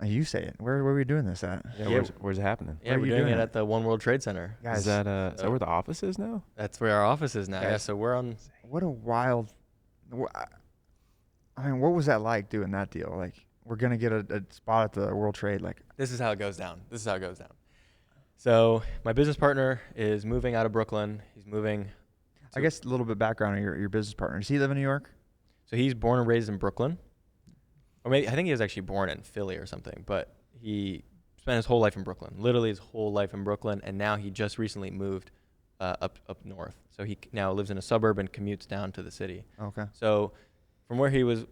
You say it. Where are we doing this at? Yeah, where's it happening? Yeah, we're doing it at the One World Trade Center. Guys, Is that where the office is now? That's where our office is now. Guys, Yeah. So we're on. What a wild. I mean, what was that like doing that deal? Like, we're gonna get a spot at the World Trade. Like, This is how it goes down. So my business partner is moving out of Brooklyn. He's moving. I guess a little bit background on your business partner. Does he live in New York? So he's born and raised in Brooklyn. Or maybe I think he was actually born in Philly or something, but he spent his whole life in Brooklyn, literally his whole life in Brooklyn, and now he just recently moved up north. So he now lives in a suburb and commutes down to the city. Okay. So from where he was,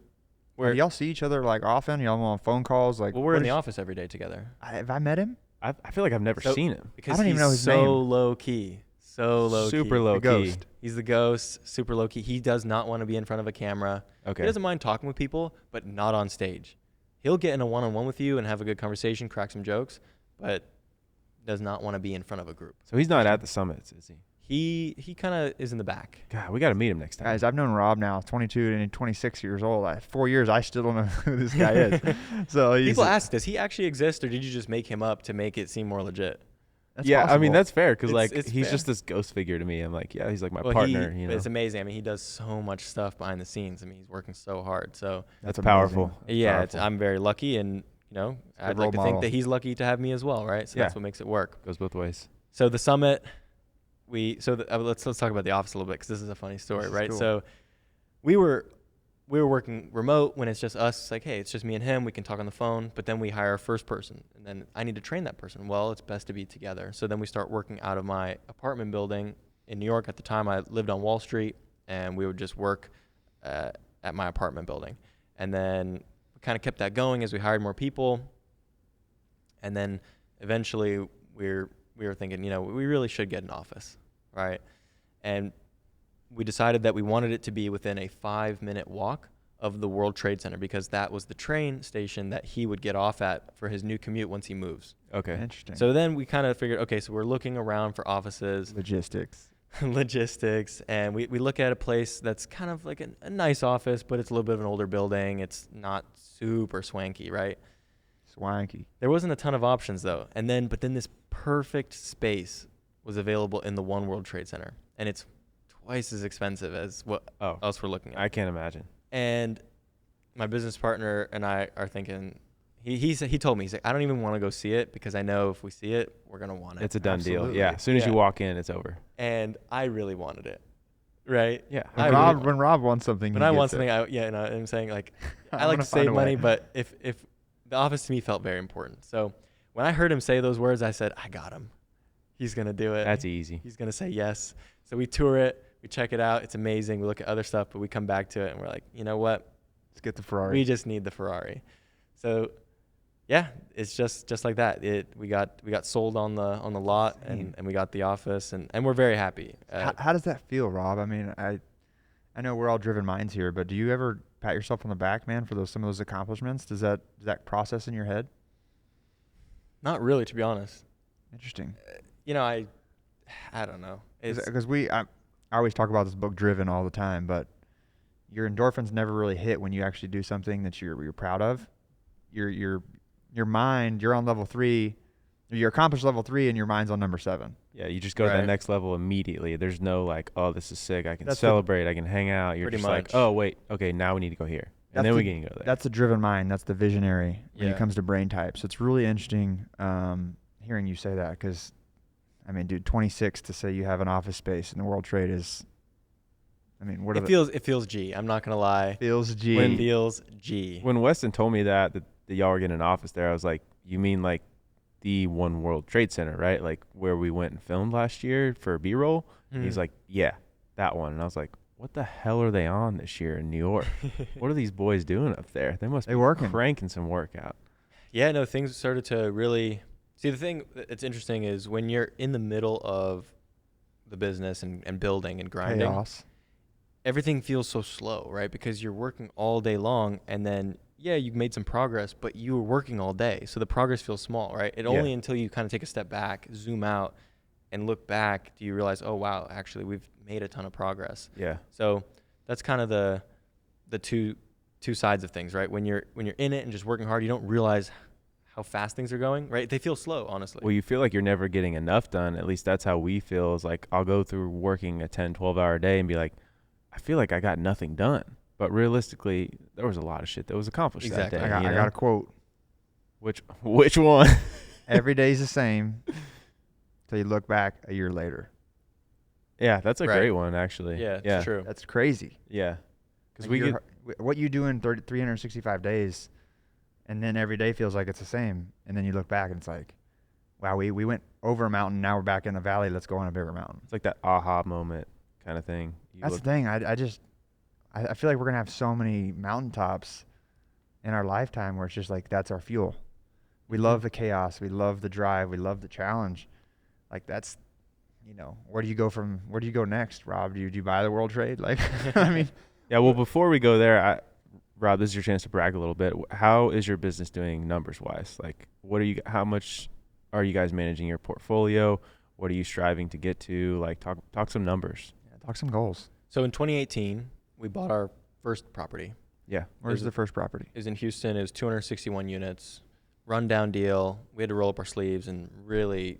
Do y'all see each other like often? Y'all on phone calls? Like, well, we're in the office every day together. Have I met him? I feel like I've never seen him. Because I don't even know his name. So low key. Super low The key. ghost. He's the ghost, super low key. He does not want to be in front of a camera. Okay. He doesn't mind talking with people, but not on stage. He'll get in a one-on-one with you and have a good conversation, crack some jokes, but does not want to be in front of a group. So he's not at the summits, is he? He kind of is in the back. God, we got to meet him next time. Guys, I've known Rob now, 22 and 26 years old. 4 years, I still don't know who this guy is. So People ask, does he actually exist, or did you just make him up to make it seem more legit? that's yeah, I possible. mean, that's fair because It's he's fair. just this ghost figure to me. I'm like, yeah, he's like my Well, partner. It's amazing. I mean, he does so much stuff behind the scenes. I mean, he's working so hard. So That's amazing. powerful. That's yeah, powerful. I'm very lucky, and I'd role like to model. think that he's lucky to have me as well, right? So Yeah. that's what makes it work. Goes both ways. So the summit, let's talk about the office a little bit because this is a funny story, This is right? cool. So we were working remote when it's just us. It's like, hey, it's just me and him. We can talk on the phone. But then we hire our first person, and then I need to train that person. Well, it's best to be together. So then we start working out of my apartment building in New York. At the time, I lived on Wall Street, and we would just work at my apartment building. And then we kind of kept that going as we hired more people. And then eventually we were thinking, we really should get an office, right? And we decided that we wanted it to be within a 5-minute walk of the World Trade Center because that was the train station that he would get off at for his new commute once he moves. Okay. Interesting. So then we kind of figured, okay, so we're looking around for offices, logistics, and we look at a place that's kind of like a nice office, but it's a little bit of an older building. It's not super swanky, right? Swanky. There wasn't a ton of options though. But then this perfect space was available in the One World Trade Center, and it's twice as expensive as what else we're looking at. I can't imagine. And my business partner and I are thinking, he told me, he's like, I don't even want to go see it because I know if we see it, we're going to want it. It's a done Absolutely. deal. Yeah. As soon as you walk in, it's over. And I really wanted it. Right? Yeah. When Rob wants something, When I want something, I'm saying like, I like to save money, but if the office to me felt very important. So when I heard him say those words, I said, I got him. He's going to do it. That's easy. He's going to say yes. So we tour it. We check it out. It's amazing. We look at other stuff, but we come back to it and we're like, you know what? Let's get the Ferrari. We just need the Ferrari. So yeah, it's just like that. We got sold on the lot and we got the office and we're very happy. How does that feel, Rob? I mean, I know we're all driven minds here, but do you ever pat yourself on the back, man, for some of those accomplishments? Does that process in your head? Not really, to be honest. Interesting. You know, I don't know. It's Because I always talk about this book Driven all the time, but your endorphins never really hit when you actually do something that you're proud of. Your mind, you're on level 3, you're accomplished level 3, and your mind's on number 7. Yeah, you just go to Right. that next level immediately. There's no like, oh, this is sick. I can That's the- celebrate. I can hang out. You're Pretty just like, much. oh, wait. Okay, now we need to go here. That's And then we the- can go there. That's the driven mind. That's the visionary when Yeah. it comes to brain types. It's really interesting hearing you say that because, I mean, dude, 26 to say you have an office space in the World Trade is, I mean, what are it feels G. I'm not gonna lie. feels G. It feels G. When Weston told me that y'all were getting an office there, I was like, you mean like the One World Trade Center, right? Like where we went and filmed last year for B-roll? And he's Mm. like, yeah, that one. And I was like, what the hell are they on this year in New York? What are these boys doing up there? They must They be working. cranking some work out. Yeah, no, things started to really see. The thing that's interesting is when you're in the middle of the business and building and grinding, Chaos. everything feels so slow, right? Because you're working all day long, and then yeah, you made some progress, but you were working all day, so the progress feels small, right? Yeah. Only until you kind of take a step back, zoom out, and look back do you realize, oh wow, actually we've made a ton of progress. Yeah. So that's kind of the two sides of things, right? When you're in it and just working hard, you don't realize how fast things are going, right? They feel slow, honestly. Well, you feel like you're never getting enough done. At least that's how we feel. Is like I'll go through working a 10, 12-hour day and be like, I feel like I got nothing done. But realistically, there was a lot of shit that was accomplished Exactly. that day. I got a quote. Which one? Every day's the same till you look back a year later. Yeah, that's a Right. great one, actually. Yeah, it's yeah, true. That's crazy. Yeah, because Like we you're- get what you do in 365 days, and then every day feels like it's the same, and then you look back and it's like, wow, we went over a mountain, now we're back in the valley. Let's go on a bigger mountain. it's like that aha moment kind of thing. You That's look- the thing. I feel like we're gonna have so many mountaintops in our lifetime where it's just like that's our fuel. We love the chaos. We love the drive. We love the challenge. Like that's, where do you go next, Rob? Do you buy the World Trade? Like, I mean, Yeah, well, before we go there, Rob, this is your chance to brag a little bit. How is your business doing numbers wise? Like, how much are you guys managing your portfolio? What are you striving to get to? Like, talk some numbers. talk some goals. So in 2018, we bought our first property. Yeah. Where's Is the it- first property? It was in Houston. It was 261 units, rundown deal. We had to roll up our sleeves and really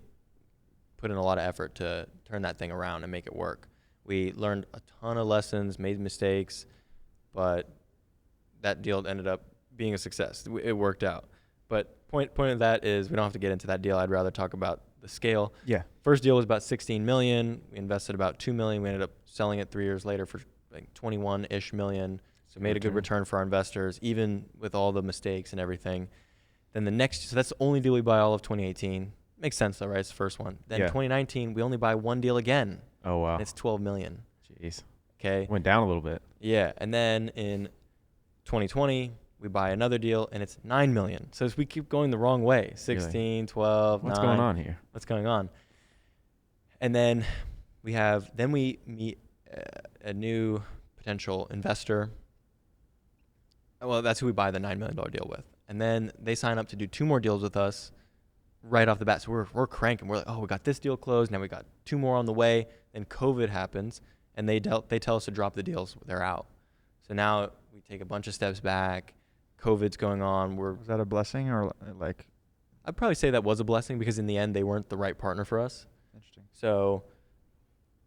put in a lot of effort to turn that thing around and make it work. We learned a ton of lessons, made mistakes, but that deal ended up being a success. It worked out. But point of that is we don't have to get into that deal. I'd rather talk about the scale. Yeah. First deal was about 16 million. We invested about 2 million. We ended up selling it 3 years later for like 21-ish million. So made a good return for our investors, even with all the mistakes and everything. Then so that's the only deal we buy all of 2018. Makes sense though, right? It's the first one. Then Yeah. 2019, we only buy one deal again. Oh, wow. And it's 12 million. Jeez. Okay. Went down a little bit. Yeah. And then in 2020, we buy another deal and it's 9 million. So we keep going the wrong way. 16, 12, What's 9. going on here? What's going on? And then we meet a new potential investor. Well, that's who we buy the $9 million deal with. And then they sign up to do 2 more deals with us right off the bat. So we're cranking. We're like, oh, we got this deal closed. Now we got 2 more on the way. Then COVID happens, and they tell us to drop the deals. They're out. So now we take a bunch of steps back. COVID's going on. Was that a blessing or like? I'd probably say that was a blessing because in the end, they weren't the right partner for us. Interesting. So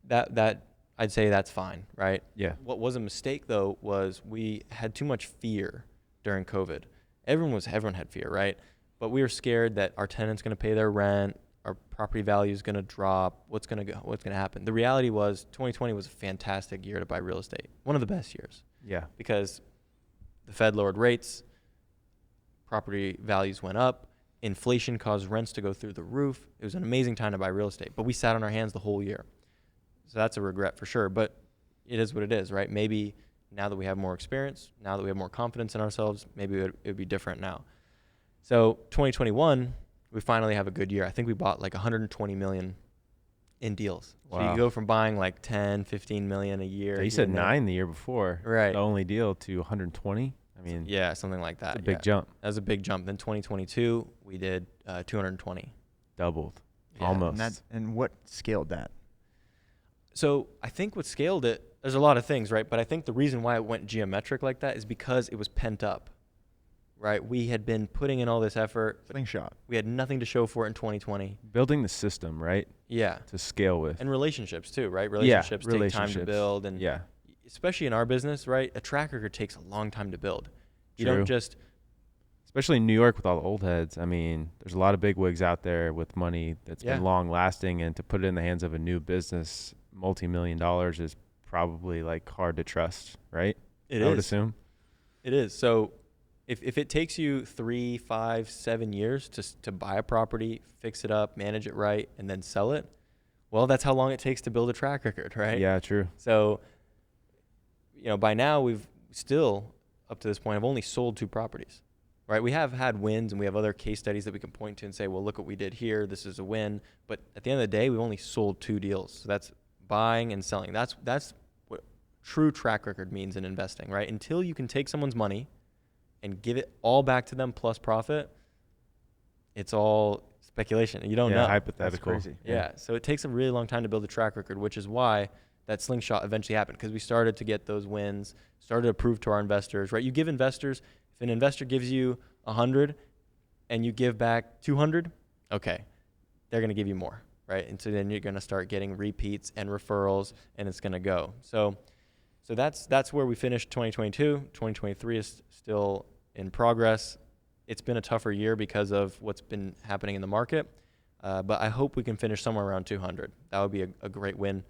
that I'd say that's fine, right? Yeah. What was a mistake though was we had too much fear during COVID. Everyone had fear, right? But we were scared that our tenant's going to pay their rent, our property value is going to drop, what's going to happen. The reality was 2020 was a fantastic year to buy real estate. One of the best years Yeah. because the Fed lowered rates, property values went up, inflation caused rents to go through the roof. It was an amazing time to buy real estate, but we sat on our hands the whole year. So that's a regret for sure, but it is what it is, right? Maybe now that we have more experience, now that we have more confidence in ourselves, maybe it would be different now. So 2021, we finally have a good year. I think we bought like 120 million in deals. So Wow. you go from buying like 10, 15 million a year. Yeah, you here said and there. 9 the year before. Right. The only deal to 120. I mean, Yeah, something like that. it's a big yeah. jump. That was a big jump. Then 2022, we did 220. Doubled. Yeah. Almost. And what scaled that? So I think what scaled it, there's a lot of things, right? But I think the reason why it went geometric like that is because it was pent up, right? We had been putting in all this effort. Slingshot. We had nothing to show for it in 2020. Building the system, right? Yeah. To scale with. And relationships too, right? Yeah, Relationships take time to build. And yeah. especially in our business, right? A track record takes a long time to build. You True. don't just... Especially in New York with all the old heads. I mean, there's a lot of big wigs out there with money that's been long lasting, and to put it in the hands of a new business, multi-million dollars, is probably like hard to trust, right? I would assume. It is. So if it takes you 3, 5, 7 years to buy a property, fix it up, manage it right, and then sell it, well, that's how long it takes to build a track record, right? Yeah, true. So, by now we've still, up to this point, have only sold 2 properties. Right, we have had wins, and we have other case studies that we can point to and say, well, look what we did here. This is a win. But at the end of the day, we've only sold 2 deals. So that's buying and selling. That's what true track record means in investing, right? Until you can take someone's money and give it all back to them plus profit, it's all speculation. You don't know. Hypothetical. That's crazy. Yeah. So it takes a really long time to build a track record, which is why that slingshot eventually happened, because we started to get those wins, started to prove to our investors, right? You give investors... If an investor gives you 100 and you give back 200, okay, they're going to give you more, right? And so then you're going to start getting repeats and referrals, and it's going to go. So that's where we finished 2022. 2023 is still in progress. It's been a tougher year because of what's been happening in the market, but I hope we can finish somewhere around 200. That would be a great win.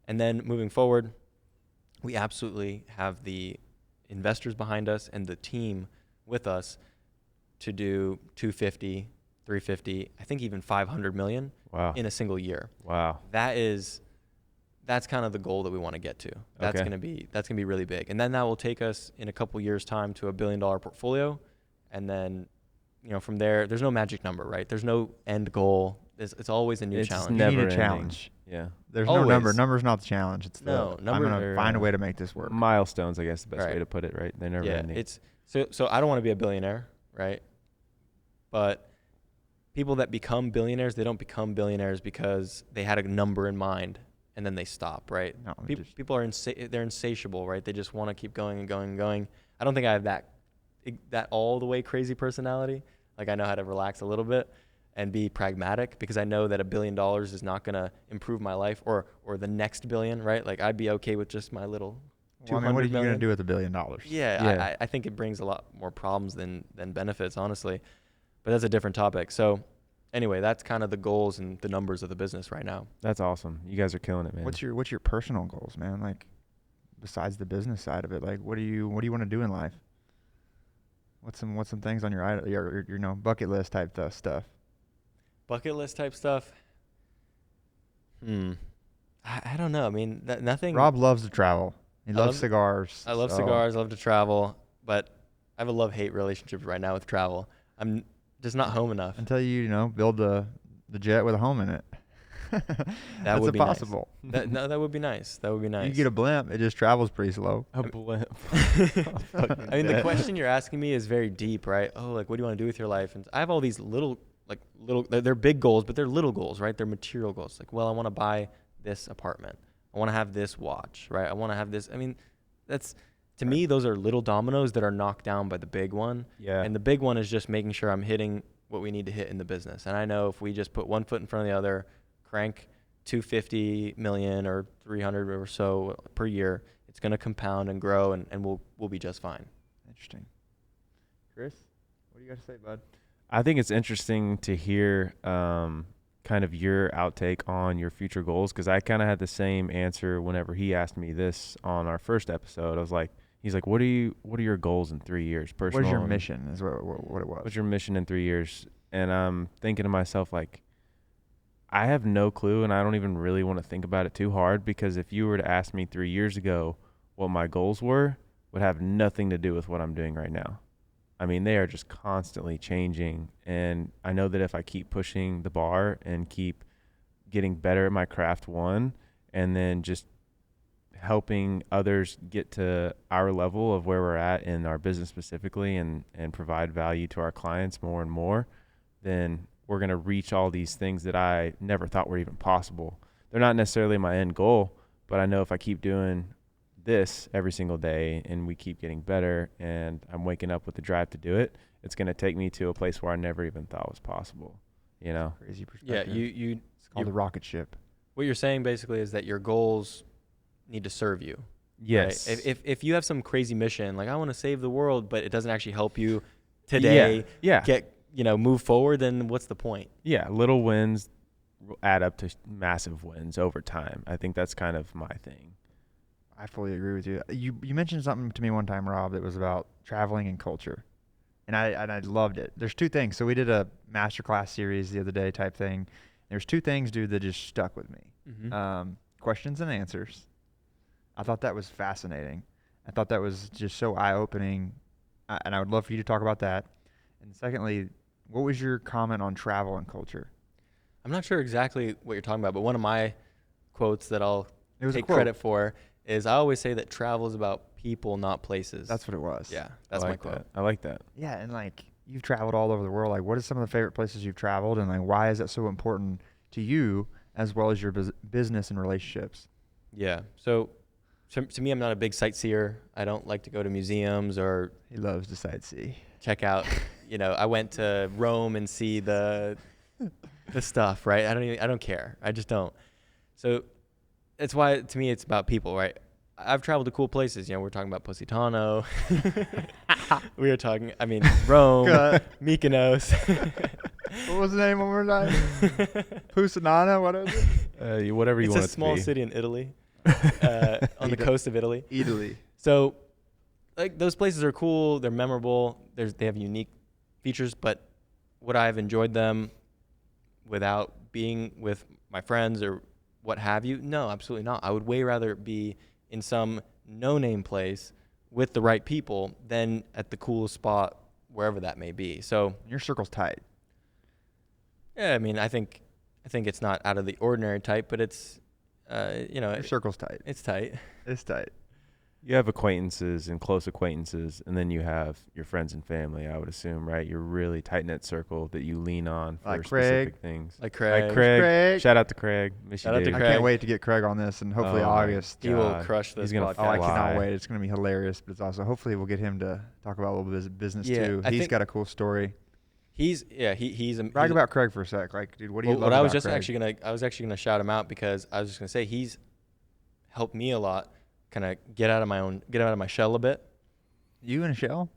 And then moving forward, we absolutely have the investors behind us and the team with us to do 250, 350, I think even 500 million in a single year. Wow. That's kind of the goal that we want to get to. That's going to be really big. And then that will take us in a couple years time to $1 billion portfolio. And then, from there, there's no magic number, right? There's no end goal. It's always a new challenge. You need a challenge. Yeah. There's no number. Number's not the challenge. It's I'm going to find a way to make this work. Milestones, I guess, the best way to put it, right? They're never ending. It's so I don't want to be a billionaire, right? But people that become billionaires, they don't become billionaires because they had a number in mind and then they stop, right? No, people are they're insatiable, right? They just want to keep going and going and going. I don't think I have that all the way crazy personality. Like, I know how to relax a little bit and be pragmatic, because I know that $1 billion is not going to improve my life or the next billion, right? Like, I'd be okay with just my little 200 what are you million. going to do with $1 billion? Yeah. I think it brings a lot more problems than benefits, honestly. But that's a different topic. So anyway, that's kind of the goals and the numbers of the business right now. That's awesome. You guys are killing it, man. What's your personal goals, man? Like, besides the business side of it, like, what do you want to do in life? What's some things on your bucket list type stuff? Bucket list type stuff. I don't know. I mean, nothing. Rob loves to travel. He loves cigars. I love cigars. I love to travel, but I have a love-hate relationship right now with travel. I'm just not home enough. Until you build the jet with a home in it. That would be possible. Nice. That would be nice. That would be nice. You get a blimp, it just travels pretty slow. A blimp. I mean, the question you're asking me is very deep, right? Oh, like, what do you want to do with your life? And I have all these little, they're big goals, but they're little goals, right? They're material goals. Like, well, I want to buy this apartment. I want to have this watch, right? I want to have this. I mean, to me, those are little dominoes that are knocked down by the big one. Yeah. And the big one is just making sure I'm hitting what we need to hit in the business. And I know if we just put one foot in front of the other, crank 250 million or 300 or so per year, it's going to compound and grow, and we'll be just fine. Interesting. Chris, what do you got to say, bud? I think it's interesting to hear kind of your outtake on your future goals, because I kind of had the same answer whenever he asked me this on our first episode. I was like, he's like, what are your goals in 3 years? Personal. What is your mission? Is what it was. What's your mission in 3 years? And I'm thinking to myself, like, I have no clue, and I don't even really want to think about it too hard, because if you were to ask me 3 years ago what my goals were, would have nothing to do with what I'm doing right now. I mean, they are just constantly changing, and I know that if I keep pushing the bar and keep getting better at my craft, one, and then just helping others get to our level of where we're at in our business specifically, and provide value to our clients more and more, then we're going to reach all these things that I never thought were even possible. They're not necessarily my end goal, but I know if I keep doing this every single day and we keep getting better and I'm waking up with the drive to do it, it's going to take me to a place where I never even thought was possible, you know? Crazy perspective. Yeah, it's called the rocket ship. What you're saying basically is that your goals need to serve you. Yes. Right? If you have some crazy mission, like I want to save the world, but it doesn't actually help you today move forward, then what's the point? Yeah, little wins add up to massive wins over time. I think that's kind of my thing. I fully agree with you. You mentioned something to me one time, Rob, that was about traveling and culture. And I loved it. There's two things. So we did a masterclass series the other day type thing. There's two things, dude, that just stuck with me. Mm-hmm. Questions and answers. I thought that was fascinating. I thought that was just so eye-opening. And I would love for you to talk about that. And secondly, what was your comment on travel and culture? I'm not sure exactly what you're talking about, but one of my quotes that I'll take quote. credit for is I always say that travel is about people, not places. That's what it was. Yeah, that's my quote. I like that. Yeah, and like you've traveled all over the world. Like, what are some of the favorite places you've traveled, and like why is that so important to you as well as your business and relationships? Yeah. So to me, I'm not a big sightseer. I don't like to go to museums or He loves to sightsee. check out. I went to Rome and see the stuff, right? I don't care. I just don't. So that's why to me it's about people, right? I've traveled to cool places. We're talking about Positano. We were talking, Rome, Mykonos. What was the name one more time? Pusanana? What is it? Whatever you want it to be. It's a small city in Italy, on the coast of Italy. Italy. So, like, those places are cool. They're memorable. They have unique features. But would I have enjoyed them without being with my friends or what have you? No, absolutely not. I would way rather be in some no-name place with the right people than at the coolest spot, wherever that may be. So Your circle's tight. yeah, I think it's not out of the ordinary type, but it's Your circle's tight. it's tight. It's tight. You have acquaintances and close acquaintances, and then you have your friends and family, I would assume, right? You're really tight-knit circle that you lean on for Like specific Craig. things. Like Craig. Like Craig. Craig. Shout out to Craig. Miss Shout you, out to dude. I Craig. can't wait to get Craig on this, and hopefully Oh my August. He will God. crush this He's gonna podcast. Oh, I fly. cannot wait. It's going to be hilarious, but it's also hopefully we'll get him to talk about a little bit of business Yeah, too. I He's think- got a cool story. He's Brag about Craig for a sec. Like, dude, what do you love what I was about just Craig? I was actually gonna shout him out because I was just gonna say he's helped me a lot, kind of get out of my shell a bit. You in a shell?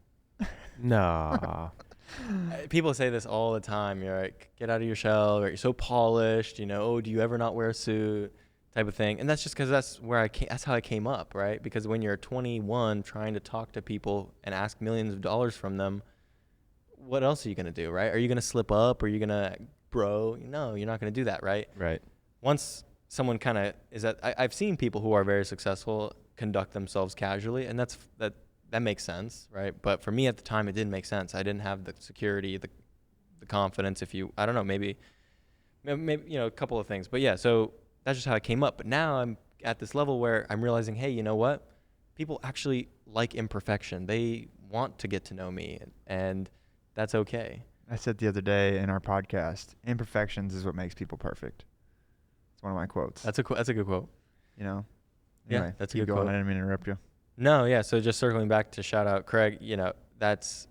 Nah. People say this all the time. You're like, get out of your shell, or you're so polished. Oh, do you ever not wear a suit? Type of thing. And that's just because that's how I came up, right? Because when you're 21 trying to talk to people and ask millions of dollars from them, what else are you gonna do, right? Are you gonna slip up? Are you gonna No, you're not gonna do that, right? Right. Once someone kind of I've seen people who are very successful conduct themselves casually, and that makes sense, right? But for me at the time, it didn't make sense. I didn't have the security, the confidence. I don't know, maybe a couple of things, but yeah. So that's just how I came up. But now I'm at this level where I'm realizing, hey, you know what? People actually like imperfection. They want to get to know me, and that's okay. I said the other day in our podcast, imperfections is what makes people perfect. It's one of my quotes. That's a good quote. Yeah, Yeah, that's a keep good going. quote. I didn't mean to interrupt you. No, yeah. So just circling back to shout out Craig, that's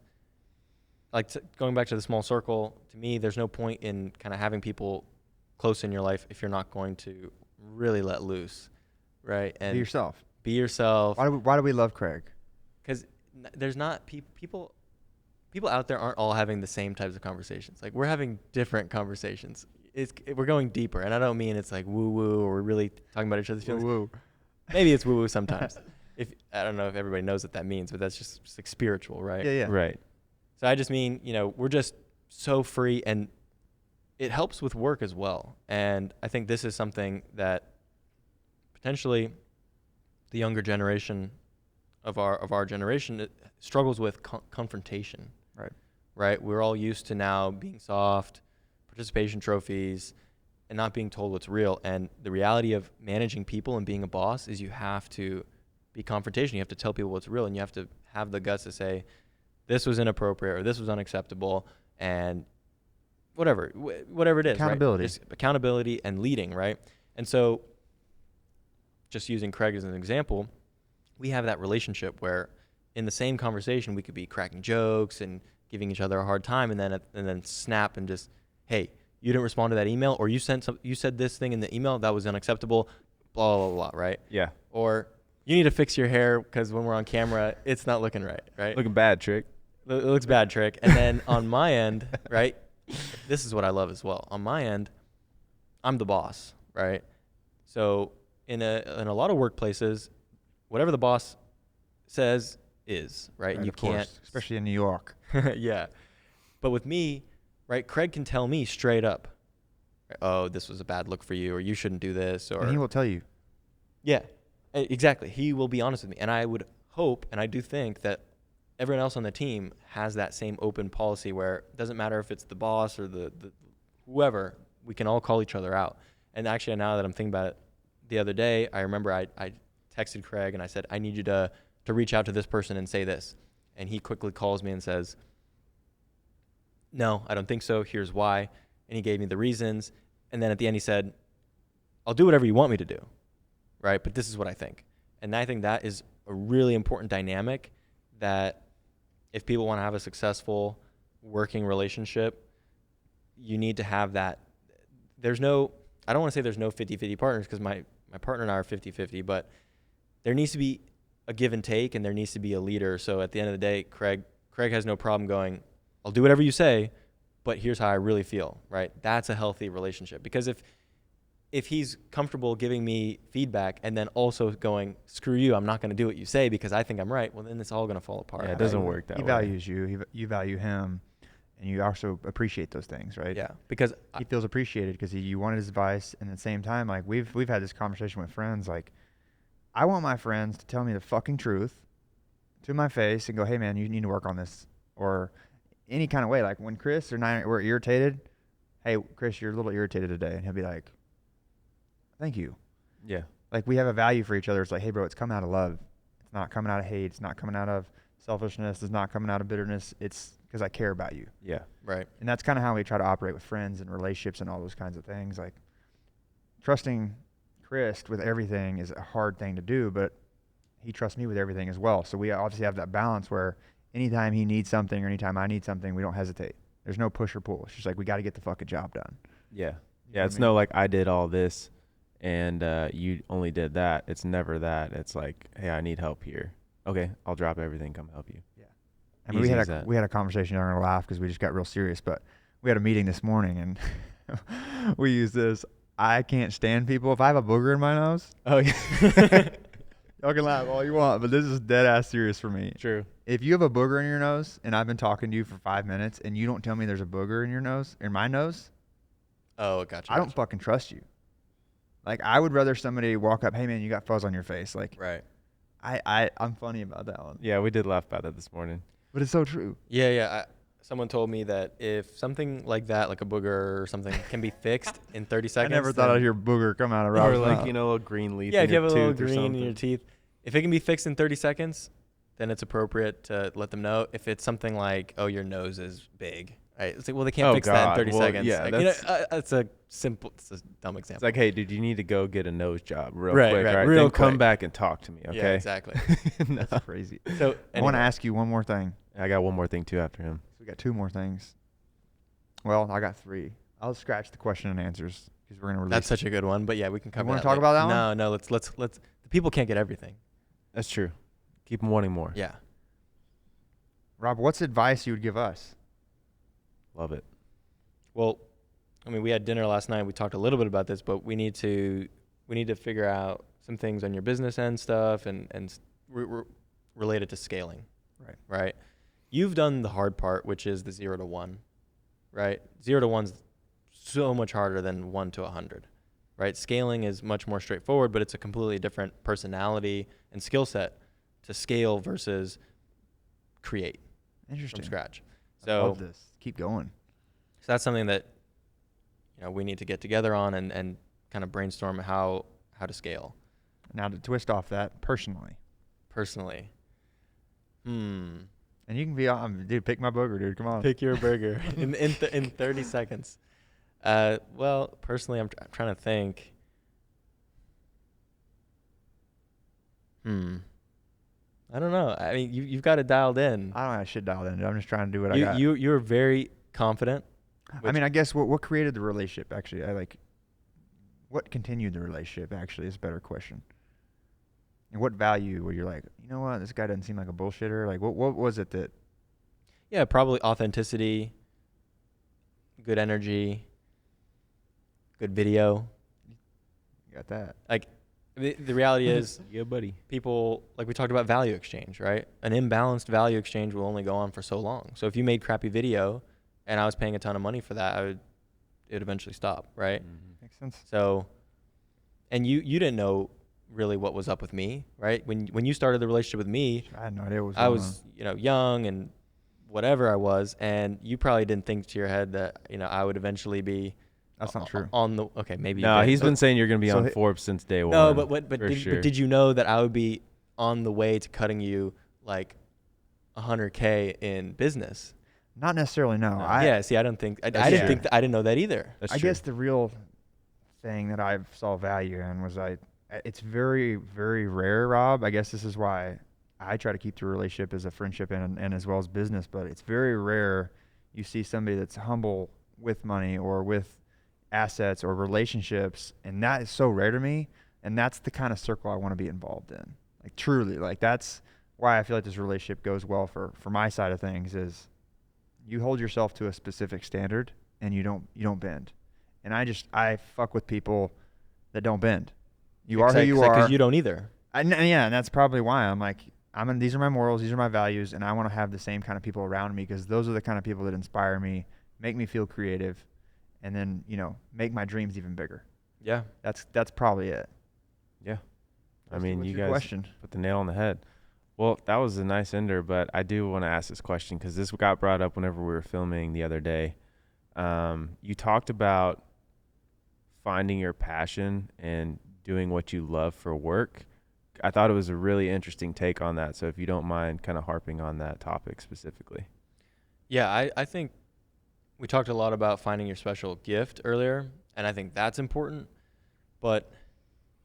like going back to the small circle. To me, there's no point in kind of having people close in your life if you're not going to really let loose, right? And Be yourself. Be yourself. Why do we love Craig? Because there's not people out there aren't all having the same types of conversations. Like, we're having different conversations. We're going deeper, and I don't mean it's like woo woo or we're really talking about each other's feelings. Woo. Maybe it's woo woo sometimes. I don't know if everybody knows what that means, but that's just like spiritual, right? Yeah. Right. So I just mean, we're just so free, and it helps with work as well. And I think this is something that potentially the younger generation of our generation struggles with confrontation. Right. We're all used to now being soft, participation trophies, and not being told what's real. And the reality of managing people and being a boss is you have to be confrontational. You have to tell people what's real, and you have to have the guts to say, this was inappropriate or this was unacceptable, and whatever it is. Accountability. Right? Just accountability and leading, right? And so just using Craig as an example, we have that relationship where in the same conversation, we could be cracking jokes and giving each other a hard time, and then snap and just, hey, you didn't respond to that email, or you said this thing in the email that was unacceptable, blah, blah, blah, right? Yeah. Or you need to fix your hair because when we're on camera, it's not looking right? Looking bad, Trick. It looks bad, Trick. And then on my end, right, this is what I love as well. On my end, I'm the boss, right? So in a lot of workplaces, whatever the boss says is, right? And you of course, can't, especially in New York. yeah. But with me, right, Craig can tell me straight up, oh, this was a bad look for you, or you shouldn't do this, or And he will tell you. yeah, exactly. He will be honest with me. And I would hope, and I do think that everyone else on the team has that same open policy where it doesn't matter if it's the boss or the whoever, we can all call each other out. And actually, now that I'm thinking about it, the other day, I remember I texted Craig and I said, I need you to reach out to this person and say this. And he quickly calls me and says, no, I don't think so. Here's why. And he gave me the reasons. And then at the end, he said, I'll do whatever you want me to do. Right? But this is what I think. And I think that is a really important dynamic that if people want to have a successful working relationship, you need to have that. I don't want to say there's no 50-50 partners, because my partner and I are 50-50, but there needs to be a give and take, and there needs to be a leader. So at the end of the day, Craig has no problem going, I'll do whatever you say, but here's how I really feel, right? That's a healthy relationship. Because if he's comfortable giving me feedback and then also going, screw you, I'm not going to do what you say because I think I'm right, well, then it's all going to fall apart. Yeah, it doesn't work that way. He values you. You value him. And you also appreciate those things, right? Yeah, because he feels appreciated because you wanted his advice. And at the same time, like we've had this conversation with friends. Like, I want my friends to tell me the fucking truth to my face and go, hey, man, you need to work on this. Or any kind of way. Like when Chris or I were irritated, hey, Chris, you're a little irritated today. And he'll be like, thank you. Yeah. Like we have a value for each other. It's like, hey, bro, it's coming out of love. It's not coming out of hate. It's not coming out of selfishness. It's not coming out of bitterness. It's because I care about you. Yeah. right. And that's kind of how we try to operate with friends and relationships and all those kinds of things. Like trusting Chris with everything is a hard thing to do, but he trusts me with everything as well. So we obviously have that balance where anytime he needs something or anytime I need something, we don't hesitate. There's no push or pull. It's just like, we got to get the fucking job done. Yeah. know Yeah. what It's I mean? no like I did all this and you only did that. It's never that. It's like, hey, I need help here. Okay, I'll drop everything, come help you. I mean, Easy as that. we had a conversation. I'm gonna laugh because we just got real serious. But we had a meeting this morning, and we use this. I can't stand people. If I have a booger in my nose, Oh yeah. y'all can laugh all you want, but this is dead ass serious for me. True. If you have a booger in your nose, and I've been talking to you for 5 minutes, and you don't tell me there's a booger in your nose, in my nose, Oh, gotcha. I don't fucking trust you. Like I would rather somebody walk up, hey man, you got fuzz on your face. Like Right. I'm funny about that one, Yeah, we did laugh about that this morning. but it's so true. Yeah. Someone told me that if something like that, like a booger or something, can be fixed in 30 I seconds. never thought I'd hear booger come out of Rob's Or like, mouth. you know, a little green leaf. Yeah, in if you have your a little tooth or green in something. your teeth, if it can be fixed in 30 seconds, then it's appropriate to let them know. If it's something like, oh, your nose is big, right? It's like, well, they can't Oh, fix that in God. 30 Well, seconds. yeah, Like, it's a dumb example. It's like, hey, dude, you need to go get a nose job real Right, quick, right, right? real Then come quick. back and talk to me, okay? Yeah, exactly. No. That's crazy. So I want to anyway, ask you one more thing. I got one more thing too after him. So we got 2 more things. Well, I got 3. I'll scratch the question and answers because we're gonna release. that's such a good one. But yeah, we can cover. wanna that talk later. about that one? No. Let's. The people can't get everything. That's true. Keep them wanting more. Yeah. Rob, what's advice you would give us? Love it. Well, I mean, we had dinner last night. We talked a little bit about this, but we need to figure out some things on your business end stuff and related to scaling. Right. Right. You've done the hard part, which is the 0 to 1. Right. 0 to 1's so much harder than 1 to 100. Right. Scaling is much more straightforward, but it's a completely different personality and skill set to scale versus create Interesting. from scratch. I So love this. Keep going. So that's something that we need to get together on and kind of brainstorm how to scale. Now to twist off that personally. And And you can be dude, pick my burger, dude. Come on. pick your burger in 30 seconds. Well, personally, I'm trying to think. I don't know. I mean, you've got it dialed in. I don't have shit dialed in, dude. I'm just trying to do what I got. You're very confident. I mean, I guess what created the relationship, actually? What continued the relationship, actually, is a better question. And what value where you're like, you know what, this guy doesn't seem like a bullshitter? Like, what was it that... Yeah, probably authenticity, good energy, good video. You got that. Like, the reality is, Yeah, buddy. people, like we talked about value exchange, right? An imbalanced value exchange will only go on for so long. So if you made crappy video and I was paying a ton of money for that, it would eventually stop, right? Mm-hmm. Makes sense. So, and you didn't know really what was up with me, right? When you started the relationship with me, I had no idea what was I going was, young and whatever I was, and you probably didn't think to your head that, I would eventually be... That's not true. Okay, maybe you No, did. he's been saying you're going to be so on he- Forbes since day one. No, but sure. did you know that I would be on the way to cutting you like $100K in business? Not necessarily, no. No. Yeah, see, I didn't That's true. I didn't know that either. That's I true. guess the real thing that I saw value in was it's very, very rare, Rob. I guess this is why I try to keep the relationship as a friendship and as well as business, but it's very rare you see somebody that's humble with money or with assets or relationships, and that is so rare to me, and that's the kind of circle I want to be involved in. Like, truly, like, that's why I feel like this relationship goes well for my side of things is you hold yourself to a specific standard and you don't bend. And I fuck with people that don't bend. You are who you are. Because you don't either. And that's probably why I'm like, these are my morals, these are my values, and I want to have the same kind of people around me because those are the kind of people that inspire me, make me feel creative, and then, make my dreams even bigger. Yeah. That's probably it. Yeah. I What's mean, your you guys question? put the nail on the head. Well, that was a nice ender, but I do want to ask this question because this got brought up whenever we were filming the other day. You talked about finding your passion and doing what you love for work. I thought it was a really interesting take on that. So if you don't mind kind of harping on that topic specifically. Yeah, I think we talked a lot about finding your special gift earlier, and I think that's important. But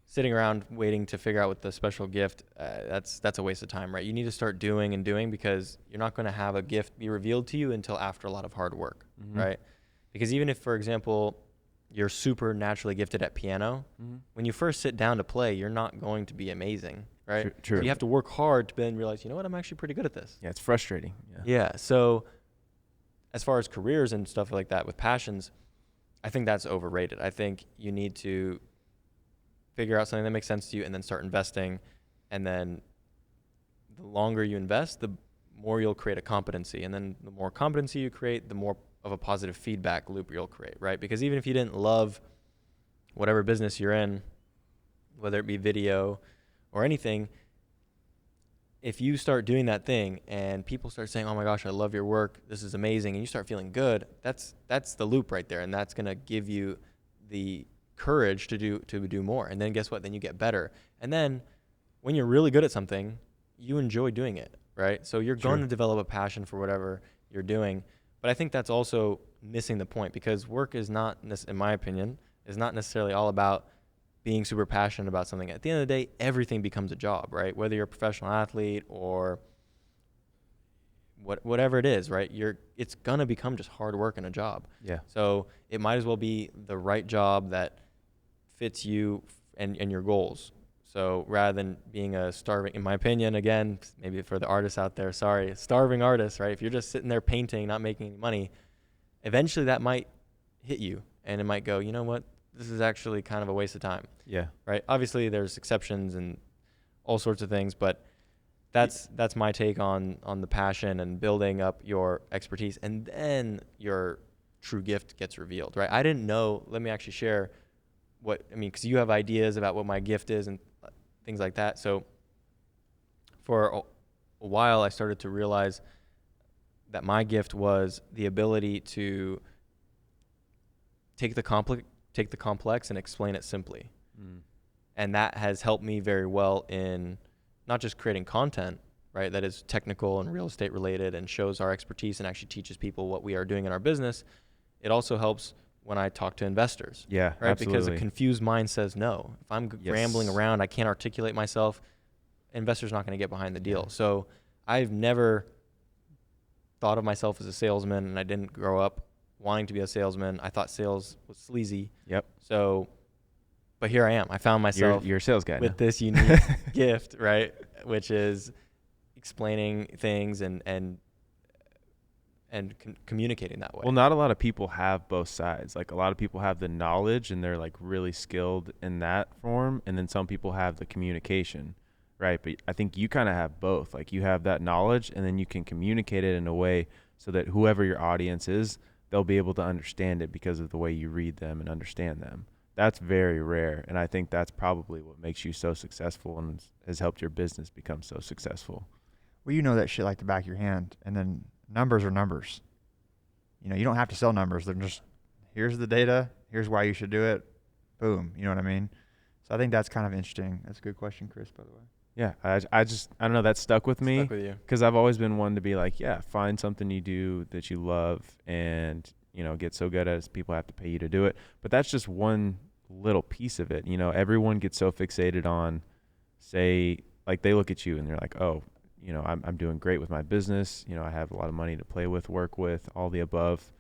sitting around waiting to figure out what the special gift, that's a waste of time, right? You need to start doing and doing because you're not going to have a gift be revealed to you until after a lot of hard work, right? Because even if, for example, you're super naturally gifted at piano, when you first sit down to play, you're not going to be amazing, right? True. So you have to work hard to then realize, you know what, I'm actually pretty good at this. Yeah, it's frustrating. Yeah. So as far as careers and stuff like that with passions, I think that's overrated. I think you need to figure out something that makes sense to you and then start investing. And then the longer you invest, the more you'll create a competency. And then the more competency you create, the more of a positive feedback loop you'll create, right? Because even if you didn't love whatever business you're in, whether it be video or anything, if you start doing that thing and people start saying, oh my gosh, I love your work, this is amazing, and you start feeling good, that's the loop right there, and that's going to give you the courage to do more. And then guess what? Then you get better. And then when you're really good at something, you enjoy doing it, right? So you're going to develop a passion for whatever you're doing. But I think that's also missing the point because work is not, in my opinion, is not necessarily all about being super passionate about something. At the end of the day, everything becomes a job, right? Whether you're a professional athlete or whatever it is, right? It's gonna become just hard work and a job. Yeah. So it might as well be the right job that fits you and your goals. So rather than being a starving, in my opinion, again, maybe for the artists out there, sorry, starving artist, right? If you're just sitting there painting, not making any money, eventually that might hit you and it might go, you know what? This is actually kind of a waste of time. Yeah. Right. Obviously there's exceptions and all sorts of things, but that's my take on the passion and building up your expertise, and then your true gift gets revealed, right? I didn't know, let me actually share because you have ideas about what my gift is and things like that. So for a while, I started to realize that my gift was the ability to take the complex and explain it simply. And that has helped me very well in not just creating content, right, that is technical and real estate related and shows our expertise and actually teaches people what we are doing in our business. It also helps when I talk to investors. Yeah, right? absolutely. Because a confused mind says no. If I'm rambling around, I can't articulate myself, investors not going to get behind the deal. So I've never thought of myself as a salesman, and I didn't grow up wanting to be a salesman. I thought sales was sleazy. Yep. So, but here I am. I found myself You're a sales guy with now. this unique gift, right? Which is explaining things and communicating that way. Well, not a lot of people have both sides. Like a lot of people have the knowledge and they're like really skilled in that form. And then some people have the communication, right? But I think you kind of have both. Like you have that knowledge and then you can communicate it in a way so that whoever your audience is, they'll be able to understand it because of the way you read them and understand them. That's very rare. And I think that's probably what makes you so successful and has helped your business become so successful. Well, you know that shit like the back of your hand. And then numbers are numbers. You know, you don't have to sell numbers. They're just, here's the data. Here's why you should do it. Boom. You know what I mean? So I think that's kind of interesting. That's a good question, Chris, by the way. Yeah. I don't know. That stuck with me. Stuck with you. Because I've always been one to be like, yeah, find something you do that you love and, you know, get so good at it, people have to pay you to do it. But that's just one little piece of it. You know, everyone gets so fixated on, say, like they look at you and they're like, oh, you know, I'm doing great with my business. You know, I have a lot of money to play with, work with, all the above.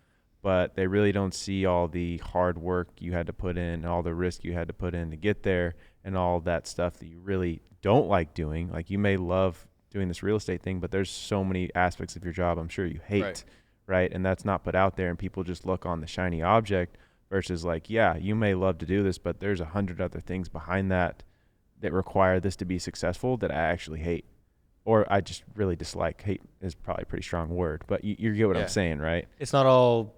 But they really don't see all the hard work you had to put in, all the risk you had to put in to get there, and all that stuff that you really don't like doing. Like you may love doing this real estate thing, but there's so many aspects of your job I'm sure you hate, right? And that's not put out there, and people just look on the shiny object versus like, yeah, you may love to do this, but there's 100 other things behind that require this to be successful that I actually hate. Or I just really dislike. Hate is probably a pretty strong word, but you get what I'm saying, right? It's not all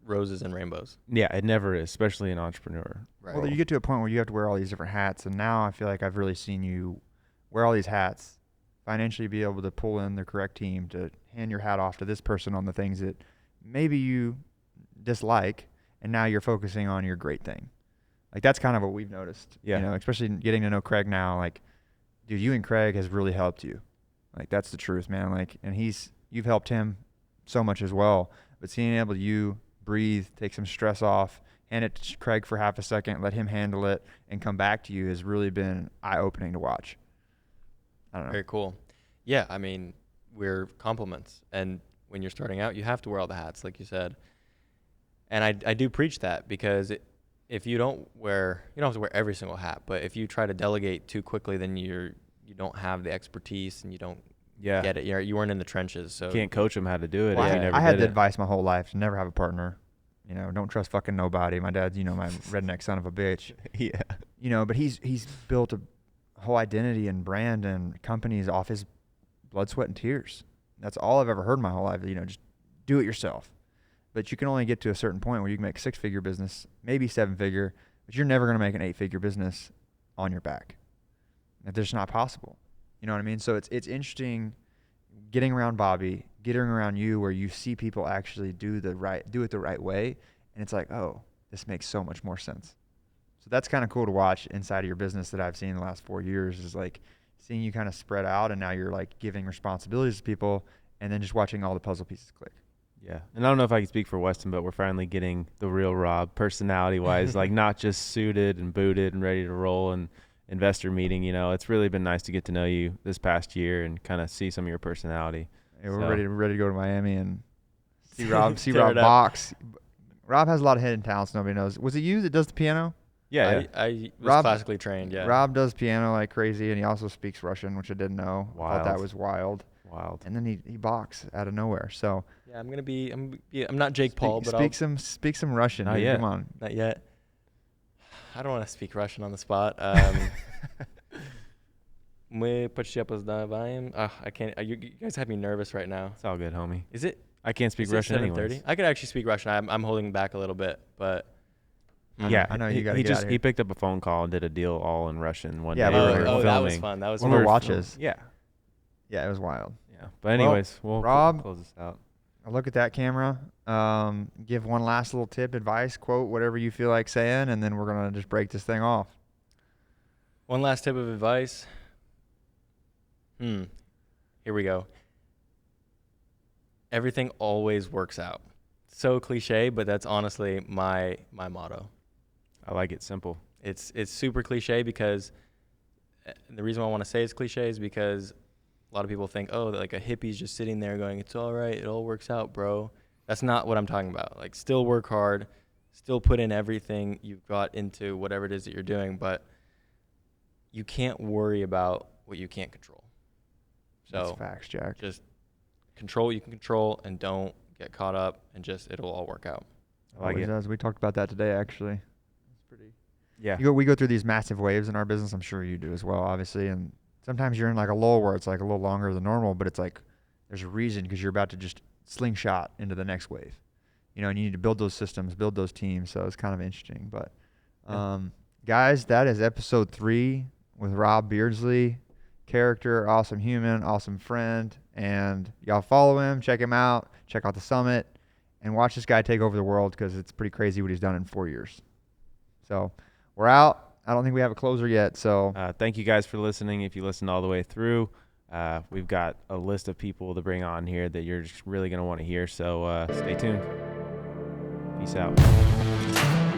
roses and rainbows. Yeah, it never is, especially an entrepreneur. Right. Well, you get to a point where you have to wear all these different hats. And now I feel like I've really seen you wear all these hats, financially be able to pull in the correct team to hand your hat off to this person on the things that maybe you dislike. And now you're focusing on your great thing. Like that's kind of what we've noticed. Yeah. You know, especially getting to know Craig now, like, dude, you and Craig has really helped you. Like that's the truth, man. Like, and you've helped him so much as well. But seeing able to breathe, take some stress off, hand it to Craig for half a second, let him handle it, and come back to you has really been eye-opening to watch. I don't know. Very cool. Yeah, I mean, we're compliments. And when you're starting out, you have to wear all the hats, like you said. And I do preach that because if you don't have to wear every single hat, but if you try to delegate too quickly, then you don't have the expertise and you don't get it. You weren't in the trenches. So you can't coach them how to do it. Well, if you never I had did the it. advice my whole life to never have a partner. You know, don't trust fucking nobody. My dad's, my redneck son of a bitch. Yeah. But he's built a whole identity and brand and companies off his blood, sweat, and tears. That's all I've ever heard my whole life. Just do it yourself. But you can only get to a certain point where you can make a 6-figure business, maybe 7-figure, but you're never going to make an 8-figure business on your back. That's just not possible. You know what I mean? So it's interesting getting around Bobby, getting around you where you see people actually do it the right way. And it's like, oh, this makes so much more sense. So that's kind of cool to watch inside of your business that I've seen in the last 4 years is like seeing you kind of spread out and now you're like giving responsibilities to people and then just watching all the puzzle pieces click. Yeah. And I don't know if I can speak for Weston, but we're finally getting the real Rob personality-wise, like not just suited and booted and ready to roll and investor meeting. It's really been nice to get to know you this past year and kind of see some of your personality. Yeah, we're ready to go to Miami and see Rob Rob box. Rob has a lot of hidden talents nobody knows. Was it you that does the piano? Yeah. I was classically trained, yeah. Rob does piano like crazy, and he also speaks Russian, which I didn't know. Wild. I thought that was wild. And then he box out of nowhere. So yeah, I'm not Jake Paul, but speak some Russian. Not dude. yet. Come on. Not yet. I don't want to speak Russian on the spot. Мы почти опоздаваем. I can't. You guys have me nervous right now. It's all good, homie. Is it? I can't speak Russian anyways. I could actually speak Russian. I'm holding back a little bit, but Yeah, I know you got to get out of here. He picked up a phone call and did a deal all in Russian one Yeah, day. we we were were that filming. was fun. That was One of fun. the watches. Yeah. Yeah, it was wild. Yeah. But anyways, we'll Rob- close this out. I look at that camera, give one last little tip, advice, quote, whatever you feel like saying, and then we're going to just break this thing off. One last tip of advice. Here we go. Everything always works out. So cliche, but that's honestly my motto. I like it simple. It's super cliche because the reason why I want to say it's cliche is because a lot of people think, oh, like a hippie's just sitting there going, it's all right, it all works out, bro. That's not what I'm talking about. Like, still work hard, still put in everything you've got into whatever it is that you're doing, but you can't worry about what you can't control. So That's facts, Jack. just control what you can control and don't get caught up, and just it'll all work out. I like Always it. does. We talked about that today, actually. It's pretty. Yeah. We go through these massive waves in our business. I'm sure you do as well, obviously. And sometimes you're in like a lull where it's like a little longer than normal, but it's like there's a reason because you're about to just slingshot into the next wave. You know, and you need to build those systems, build those teams. So it's kind of interesting. But guys, that is episode 3 with Rob Beardsley. Character, awesome human, awesome friend. And y'all follow him, check him out, check out the summit, and watch this guy take over the world because it's pretty crazy what he's done in 4 years. So we're out. I don't think we have a closer yet. So Thank you guys for listening. If you listened all the way through, we've got a list of people to bring on here that you're just really going to want to hear. So stay tuned. Peace out.